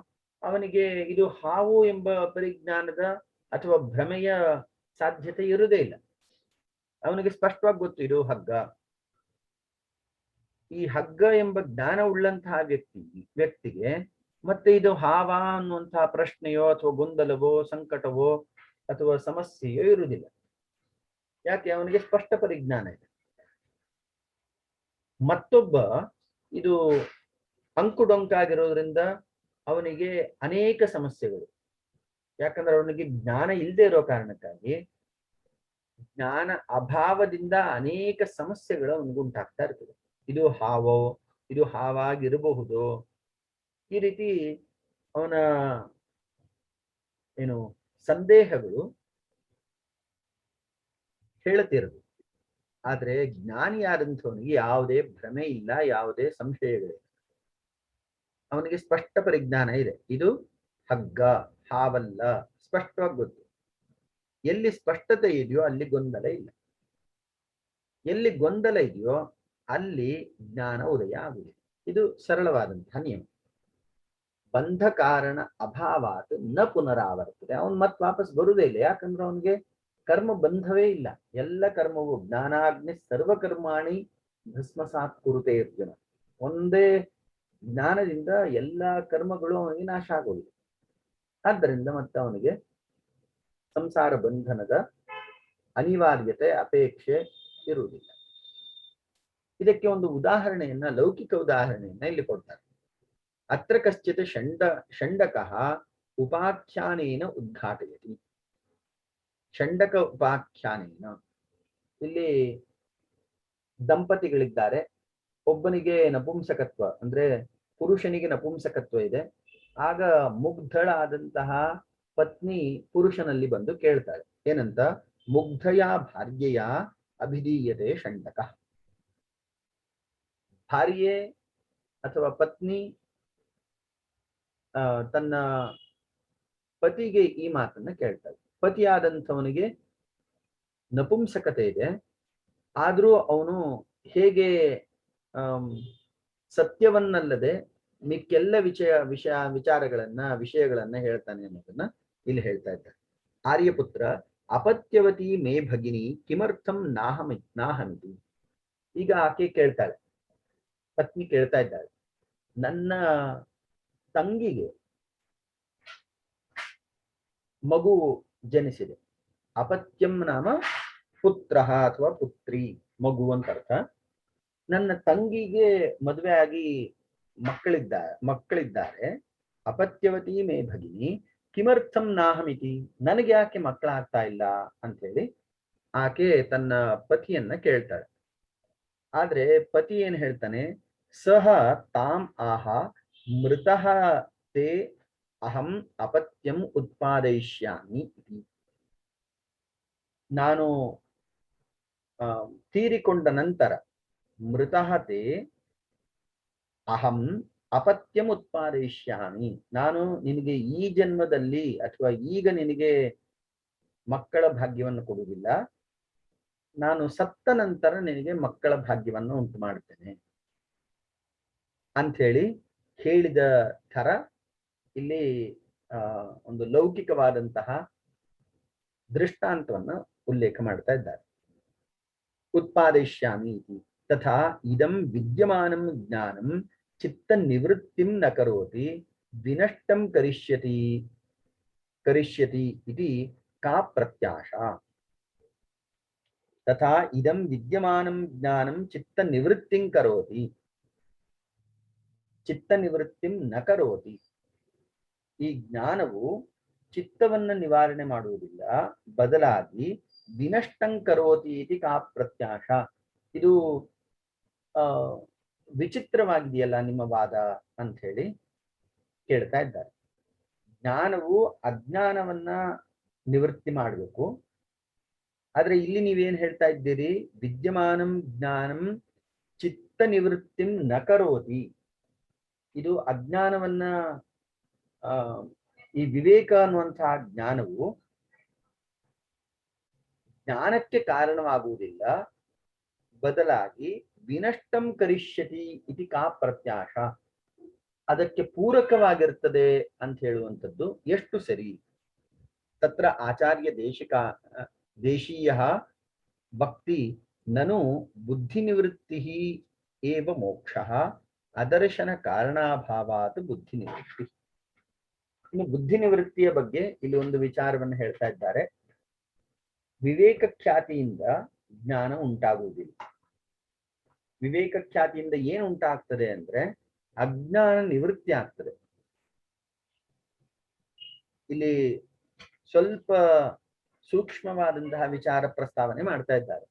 ಅವನಿಗೆ ಇದು ಹಾವು ಎಂಬ ಪರಿಜ್ಞಾನದ ಅಥವಾ ಭ್ರಮೆಯ ಸಾಧ್ಯತೆ ಇರುವುದೇ ಇಲ್ಲ. ಅವನಿಗೆ ಸ್ಪಷ್ಟವಾಗಿ ಗೊತ್ತು ಇದು ಹಗ್ಗ. ಈ ಹಗ್ಗ ಎಂಬ ಜ್ಞಾನ ಉಳ್ಳಂತಹ ವ್ಯಕ್ತಿಗೆ ಮತ್ತೆ ಇದು ಹಾವ ಅನ್ನುವಂತಹ ಪ್ರಶ್ನೆಯೋ ಅಥವಾ ಗೊಂದಲವೋ ಸಂಕಟವೋ ಅಥವಾ ಸಮಸ್ಯೆಯೋ ಇರುವುದಿಲ್ಲ. ಯಾಕೆ? ಅವನಿಗೆ ಸ್ಪಷ್ಟ ಪರಿಜ್ಞಾನ ಇದೆ. ಮತ್ತೊಬ್ಬ ಇದು ಅಂಕುಡೊಂಕಾಗಿರೋದ್ರಿಂದ ಅವನಿಗೆ ಅನೇಕ ಸಮಸ್ಯೆಗಳು. ಯಾಕಂದ್ರೆ ಅವನಿಗೆ ಜ್ಞಾನ ಇಲ್ಲದೆ ಇರೋ ಕಾರಣಕ್ಕಾಗಿ ಜ್ಞಾನ ಅಭಾವದಿಂದ ಅನೇಕ ಸಮಸ್ಯೆಗಳು ಅವನಿಗೆ ಉಂಟಾಗ್ತಾ ಇರ್ತದೆ. ಇದು ಹಾವೋ, ಇದು ಹಾವಾಗಿರಬಹುದು, ಈ ರೀತಿ ಅವನ ಸಂದೇಹಗಳು ಹೇಳುತ್ತಿರದು. ಆದ್ರೆ ಜ್ಞಾನಿಯಾದಂಥವನಿಗೆ ಯಾವುದೇ ಭ್ರಮೆ ಇಲ್ಲ, ಯಾವುದೇ ಸಂಶಯಗಳಿಲ್ಲ. ಅವನಿಗೆ ಸ್ಪಷ್ಟ ಪರಿಜ್ಞಾನ ಇದೆ. ಇದು ಹಗ್ಗ, ಹಾವಲ್ಲ, ಸ್ಪಷ್ಟವಾಗಿ ಗೊತ್ತು. ಎಲ್ಲಿ ಸ್ಪಷ್ಟತೆ ಇದೆಯೋ ಅಲ್ಲಿ ಗೊಂದಲ ಇಲ್ಲ. ಎಲ್ಲಿ ಗೊಂದಲ ಇದೆಯೋ ಅಲ್ಲಿ ಜ್ಞಾನ ಉದಯ ಆಗುವುದಿಲ್ಲ. ಇದು ಸರಳವಾದಂತಹ ನಿಯಮ. ಬಂಧ ಕಾರಣ ಅಭಾವಾತ್ ನ ಪುನರಾವರ್ತದೆ. ಅವನು ಮತ್ತೆ ವಾಪಸ್ ಬರುವುದೇ ಇಲ್ಲ. ಯಾಕಂದ್ರೆ ಅವನಿಗೆ ಕರ್ಮ ಬಂಧವೇ ಇಲ್ಲ. ಎಲ್ಲ ಕರ್ಮವು ಜ್ಞಾನಾಗ್ನಿ ಸರ್ವಕರ್ಮಾಣಿ ಭಸ್ಮಸಾತ್ ಕುರುತೆ ಅರ್ಜುನ. ಒಂದೇ ಜ್ಞಾನದಿಂದ ಎಲ್ಲ ಕರ್ಮಗಳು ಅವನಿಗೆ ನಾಶ ಆಗೋದಿಲ್ಲ. ಆದ್ದರಿಂದ ಮತ್ತೆ ಅವನಿಗೆ ಸಂಸಾರ ಬಂಧನದ ಅನಿವಾರ್ಯತೆ ಅಪೇಕ್ಷೆ ಇರುವುದಿಲ್ಲ. ಇದಕ್ಕೆ ಒಂದು ಉದಾಹರಣೆಯನ್ನ, ಲೌಕಿಕ ಉದಾಹರಣೆಯನ್ನ ಇಲ್ಲಿ ಕೊಡ್ತಾರೆ. ಅತ್ರ ಕಶ್ಚಿತ್ ಷಂಡಕಃ ಉಪಾಖ್ಯಾನೇನ ಉದ್ಘಾಟಯತಿ. ಷಂಡಕ ಉಪಾಖ್ಯಾನೇನ, ಇಲ್ಲಿ ದಂಪತಿಗಳಿದ್ದಾರೆ. ಒಬ್ಬನಿಗೆ ನಪುಂಸಕತ್ವ ಅಂದ್ರೆ ಪುರುಷನಿಗೆ ನಪುಂಸಕತ್ವ ಇದೆ. ಆಗ ಮುಗ್ಧಳಾದಂತಹ ಪತ್ನಿ ಪುರುಷನಲ್ಲಿ ಬಂದು ಕೇಳ್ತಾಳೆ, ಏನಂತ? ಮುಗ್ಧಯಾ ಭಾರ್ಯೆಯ ಅಭಿಧೀಯತೆ ಷಂಡಕ. ಭಾರ್ಯೆ ಅಥವಾ ಪತ್ನಿ ತನ್ನ ಪತಿಗೆ ಈ ಮಾತನ್ನ ಕೇಳ್ತಾರೆ. ಪತಿಯಾದಂಥವನಿಗೆ ನಪುಂಸಕತೆ ಇದೆ, ಆದ್ರೂ ಅವನು ಹೇಗೆ ಸತ್ಯವನ್ನಲ್ಲದೆ ಮಿಕ್ಕೆಲ್ಲ ವಿಷಯಗಳನ್ನ ಹೇಳ್ತಾನೆ ಅನ್ನೋದನ್ನ ಇಲ್ಲಿ ಹೇಳ್ತಾ ಇದ್ದಾರೆ. ಆರ್ಯಪುತ್ರ ಅಪತ್ಯವತಿ ಮೇ ಭಗಿನಿ ಕಿಮರ್ಥಂ ನಾಹಮಿತಿ. ಈಗ ಆಕೆ ಕೇಳ್ತಾಳೆ, ಪತ್ನಿ ಕೇಳ್ತಾ ಇದ್ದಾಳೆ, ನನ್ನ ತಂಗಿಗೆ ಮಗು ಜನಿಸಿದೆ. ಅಪತ್ಯಂ ನಾಮ ಪುತ್ರ ಅಥವಾ ಪುತ್ರಿ, ಮಗು ಅಂತ ಅರ್ಥ. ನನ್ನ ತಂಗಿಗೆ ಮದುವೆ ಆಗಿ ಮಕ್ಕಳಿದ್ದಾರೆ. ಅಪತ್ಯವತಿ ಮೇ ಭಗಿನಿ ಕಿಮರ್ಥಂ ನಾಹಮಿತಿ, ನನಗೆ ಯಾಕೆ ಮಕ್ಕಳಾಗ್ತಾ ಇಲ್ಲ ಅಂತ ಹೇಳಿ ಆಕೆ ತನ್ನ ಪತಿಯನ್ನ ಕೇಳ್ತಾಳೆ. ಆದ್ರೆ ಪತಿ ಏನ್ ಹೇಳ್ತಾನೆ, ಸಹ ತಾಂ ಆಹ ಮೃತಃ ತೇ ಅಹಂ ಅಪತ್ಯಂ ಉತ್ಪಾದಯಿಷ್ಯಾಮಿ. ನಾನು ತೀರಿಕೊಂಡ ನಂತರ ಮೃತಃ ತೇ ಅಹಂ ಅಪತ್ಯಂ ಉತ್ಪಾದಯಿಷ್ಯಾಮಿ, ನಾನು ನಿನಗೆ ಈ ಜನ್ಮದಲ್ಲಿ ಅಥವಾ ಈಗ ನಿನಗೆ ಮಕ್ಕಳ ಭಾಗ್ಯವನ್ನು ಕೊಡುವುದಿಲ್ಲ, ನಾನು ಸತ್ತ ನಂತರ ನಿನಗೆ ಮಕ್ಕಳ ಭಾಗ್ಯವನ್ನು ಉಂಟು ಮಾಡುತ್ತೇನೆ ಅಂಥೇಳಿ ಹೇಳಿದ ಥರ ಇಲ್ಲಿ ಒಂದು ಲೌಕಿಕವಾದಂತಹ ದೃಷ್ಟಾಂತವನ್ನ ಉಲ್ಲೇಖ ಮಾಡ್ತಾ ಇದ್ದಾರೆ. ಉತ್ಪಾದಯಿಷ್ಯಾಮಿ ಇತಿ ತಥಾ ಇದಂ ವಿದ್ಯಮಾನಂ ಜ್ಞಾನಂ ಚಿತ್ತ ನಿವೃತ್ತಿಂ ನ ಕರೋತಿ ವಿನಷ್ಟಂ ಕರಿಷ್ಯತಿ ಇತಿ ಕಾ ಪ್ರತ್ಯಾಶಾ. ತಥಾ ಇದಂ ವಿದ್ಯಮಾನಂ ಜ್ಞಾನಂ ಚಿತ್ತ ನಿವೃತ್ತಿಂ ಕರೋತಿ, ಚಿತ್ತ ನಿವೃತ್ತಿಂ ನ ಕರೋತಿ. ಈ ಜ್ಞಾನವು ಚಿತ್ತವನ್ನ ನಿವಾರಣೆ ಮಾಡುವುದಿಲ್ಲ, ಬದಲಾಗಿ ವಿನಷ್ಟಂ ಕರೋತಿ ಇತಿ ಕಾ ಪ್ರತ್ಯಾಶ. ಇದು ವಿಚಿತ್ರವಾಗಿದೆಯಲ್ಲ ನಿಮ್ಮ ವಾದ ಅಂತ ಹೇಳಿ ಕೇಳ್ತಾ ಇದ್ದಾರೆ. ಜ್ಞಾನವು ಅಜ್ಞಾನವನ್ನ ನಿವೃತ್ತಿ ಮಾಡಬೇಕು, ಆದ್ರೆ ಇಲ್ಲಿ ನೀವೇನ್ ಹೇಳ್ತಾ ಇದ್ದೀರಿ, ವಿದ್ಯಮಾನಂ ಜ್ಞಾನಂ ಚಿತ್ತ ನಿವೃತ್ತಿಂ ನ ಕರೋತಿ. ಇದು ಅಜ್ಞಾನವನ್ನ ಈ ವಿವೇಕ ಅನ್ನುವಂತಹ ಜ್ಞಾನವು ಜ್ಞಾನಕ್ಕೆ ಕಾರಣವಾಗುವುದಿಲ್ಲ, ಬದಲಾಗಿ ವಿನಷ್ಟಂ ಕರಿಷ್ಯತಿ ಇತಿ ಕಾ ಪ್ರತ್ಯಾಶ, ಅದಕ್ಕೆ ಪೂರಕವಾಗಿರ್ತದೆ ಅಂತ ಹೇಳುವಂಥದ್ದು ಎಷ್ಟು ಸರಿ. ತತ್ರ ಆಚಾರ್ಯ ದೇಶೀಯ ಭಕ್ತಿ ನನು ಬುದ್ಧಿ ನಿವೃತ್ತಿ ಏವ ಮೋಕ್ಷ ಅದರ್ಶನ ಕಾರಣಾಭಾವಾತ್ ಬುದ್ಧಿ ನಿವೃತ್ತಿ. ಇನ್ನು ಬುದ್ಧಿ ನಿವೃತ್ತಿಯ ಬಗ್ಗೆ ಇಲ್ಲಿ ಒಂದು ವಿಚಾರವನ್ನು ಹೇಳ್ತಾ ಇದ್ದಾರೆ. ವಿವೇಕ ಖ್ಯಾತಿಯಿಂದ ಜ್ಞಾನ ಉಂಟಾಗುವುದಿಲ್ಲ. ವಿವೇಕ ಖ್ಯಾತಿಯಿಂದ ಏನು ಉಂಟಾಗ್ತದೆ ಅಂದ್ರೆ ಅಜ್ಞಾನ ನಿವೃತ್ತಿ ಆಗ್ತದೆ. ಇಲ್ಲಿ ಸ್ವಲ್ಪ ಸೂಕ್ಷ್ಮವಾದಂತಹ ವಿಚಾರ ಪ್ರಸ್ತಾವನೆ ಮಾಡ್ತಾ ಇದ್ದಾರೆ.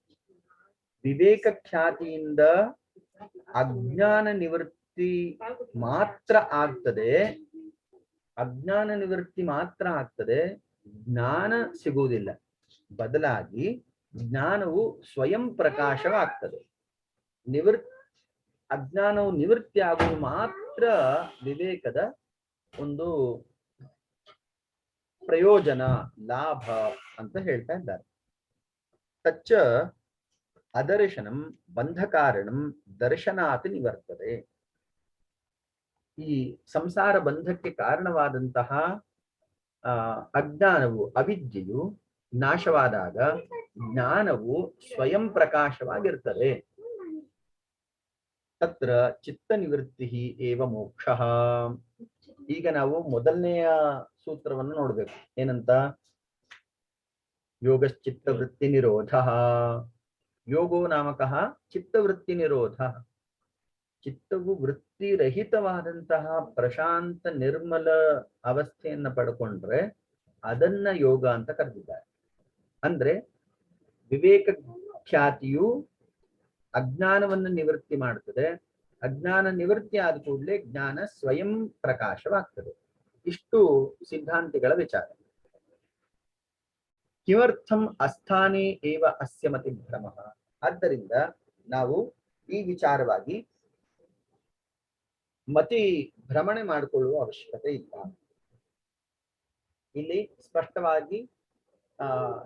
ವಿವೇಕ ಖ್ಯಾತಿಯಿಂದ ಅಜ್ಞಾನ ನಿವೃತ್ತಿ ಮಾತ್ರ ಆಗ್ತದೆ, ಅಜ್ಞಾನ ನಿವೃತ್ತಿ ಮಾತ್ರ ಆಗ್ತದೆ, ಜ್ಞಾನ ಸಿಗುವುದಿಲ್ಲ. ಬದಲಾಗಿ ಜ್ಞಾನವು ಸ್ವಯಂ ಪ್ರಕಾಶವಾಗ್ತದೆ. ಅಜ್ಞಾನವು ನಿವೃತ್ತಿ ಆಗುವುದು ಮಾತ್ರ ವಿವೇಕದ ಒಂದು ಪ್ರಯೋಜನ, ಲಾಭ ಅಂತ ಹೇಳ್ತಾ ಇದ್ದಾರೆ. ತಚ್ಚ ಅದರ್ಶನಂ ಬಂಧಕಾರಣಂ ದರ್ಶನಾತ್ ನಿವರ್ತದೆ. ಈ ಸಂಸಾರ ಬಂಧಕ್ಕೆ ಕಾರಣವಾದಂತಹ ಅಜ್ಞಾನವು, ಅವಿದ್ಯೆಯು ನಾಶವಾದಾಗ ಜ್ಞಾನವು ಸ್ವಯಂ ಪ್ರಕಾಶವಾಗಿರ್ತದೆ. ತತ್ರ ಚಿತ್ತ ನಿವೃತ್ತಿ ಏವ ಮೋಕ್ಷ. ಈಗ ನಾವು ಮೊದಲನೆಯ ಸೂತ್ರವನ್ನು ನೋಡ್ಬೇಕು. ಏನಂತ? ಯೋಗಶ್ಚಿತ್ತವೃತ್ತಿ ನಿರೋಧ. ಯೋಗೋ ನಾಮಕಃ ಚಿತ್ತವೃತ್ತಿ ನಿರೋಧ. ಚಿತ್ತವು ವೃತ್ತಿರಹಿತವಾದಂತಹ ಪ್ರಶಾಂತ ನಿರ್ಮಲ ಅವಸ್ಥೆಯನ್ನ ಪಡ್ಕೊಂಡ್ರೆ ಅದನ್ನ ಯೋಗ ಅಂತ ಕರೆದಿದ್ದಾರೆ. ಅಂದ್ರೆ ವಿವೇಕ ಖ್ಯಾತಿಯು ಅಜ್ಞಾನವನ್ನು ನಿವೃತ್ತಿ ಮಾಡ್ತದೆ. ಅಜ್ಞಾನ ನಿವೃತ್ತಿ ಆದ ಕೂಡಲೇ ಜ್ಞಾನ ಸ್ವಯಂ ಪ್ರಕಾಶವಾಗ್ತದೆ. ಇಷ್ಟು ಸಿದ್ಧಾಂತಿಗಳ ವಿಚಾರ. ಕಿಮರ್ಥಂ ಅಸ್ಥಾನೇ ಏವ ಅಸ್ಯ ಮತಿ ಭ್ರಮಃ. ಆದ್ದರಿಂದ ನಾವು ಈ ವಿಚಾರವಾಗಿ ಮತಿ ಭ್ರಮಣೆ ಮಾಡಿಕೊಳ್ಳುವ ಅವಶ್ಯಕತೆ ಇಲ್ಲ. ಇಲ್ಲಿ ಸ್ಪಷ್ಟವಾಗಿ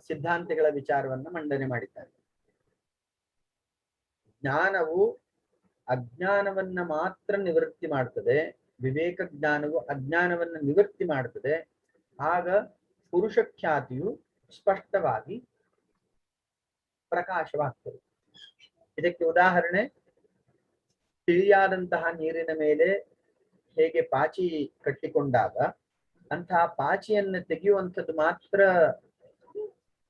ಸಿದ್ಧಾಂತಿಗಳ ವಿಚಾರವನ್ನ ಮಂಡನೆ ಮಾಡಿದ್ದಾರೆ. ಜ್ಞಾನವು ಅಜ್ಞಾನವನ್ನ ಮಾತ್ರ ನಿವೃತ್ತಿ ಮಾಡ್ತದೆ, ವಿವೇಕ ಜ್ಞಾನವು ಅಜ್ಞಾನವನ್ನ ನಿವೃತ್ತಿ ಮಾಡ್ತದೆ. ಆಗ ಪುರುಷ ಖ್ಯಾತಿಯು ಸ್ಪಷ್ಟವಾಗಿ ಪ್ರಕಾಶವಾಗ್ತದೆ. ಇದಕ್ಕೆ ಉದಾಹರಣೆ, ತಿಳಿಯಾದಂತಹ ನೀರಿನ ಮೇಲೆ ಹೇಗೆ ಪಾಚಿ ಕಟ್ಟಿಕೊಂಡಾಗ ಅಂತಹ ಪಾಚಿಯನ್ನು ತೆಗೆಯುವಂಥದ್ದು ಮಾತ್ರ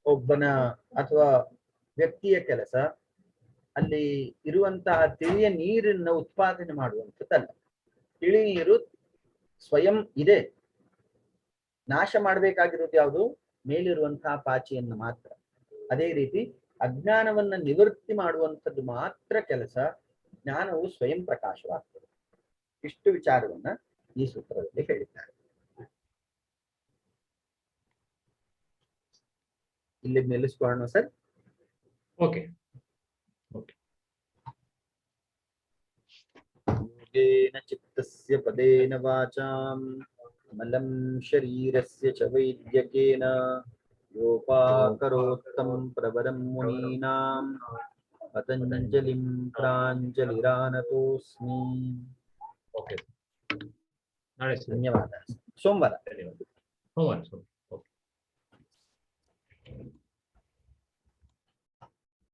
ಒಬ್ಬನ ಅಥವಾ ವ್ಯಕ್ತಿಯ ಕೆಲಸ, ಅಲ್ಲಿ ಇರುವಂತಹ ತಿಳಿಯ ನೀರನ್ನು ಉತ್ಪಾದನೆ ಮಾಡುವಂಥದ್ದಲ್ಲ. ತಿಳಿ ನೀರು ಸ್ವಯಂ ಇದೆ, ನಾಶ ಮಾಡಬೇಕಾಗಿರೋದು ಯಾವುದು? ಮೇಲಿರುವಂತಹ ಪಾಚಿಯನ್ನು ಮಾತ್ರ. ಅದೇ ರೀತಿ ಅಜ್ಞಾನವನ್ನ ನಿವೃತ್ತಿ ಮಾಡುವಂಥದ್ದು ಮಾತ್ರ ಕೆಲಸ, ಜ್ಞಾನವು ಸ್ವಯಂ ಪ್ರಕಾಶವಾಗ್ತದೆ. ಇಷ್ಟು ವಿಚಾರವನ್ನ ಈ ಸೂತ್ರದಲ್ಲಿ ಹೇಳಿದ್ದಾರೆ. ಇಲ್ಲಿ ನಿಲ್ಲಿಸ್ಕೊಳ್ಳೋಣ ಸರ್. ಓಕೆ. ಯೋಗೇನ ಚಿತ್ತಸ್ಯ ಪದೇನ ವಾಚಾಂ ಮಲಂ ಶರೀರಸ್ಯ ಚ ವೈದ್ಯಕೇನ ಯೋಪಾಕರೋತ್ತಂ ಪ್ರವರಂ ಮುನೀನಾಂ ಪತಂಜಲಿಂ ಪ್ರಾಂಜಲಿರಾನತೋಸ್ಮಿ. ಓಕೆ, ನಾಳೆ ಧನ್ಯವಾದ. ಸೋಮವಾರ. ಧನ್ಯವಾದ.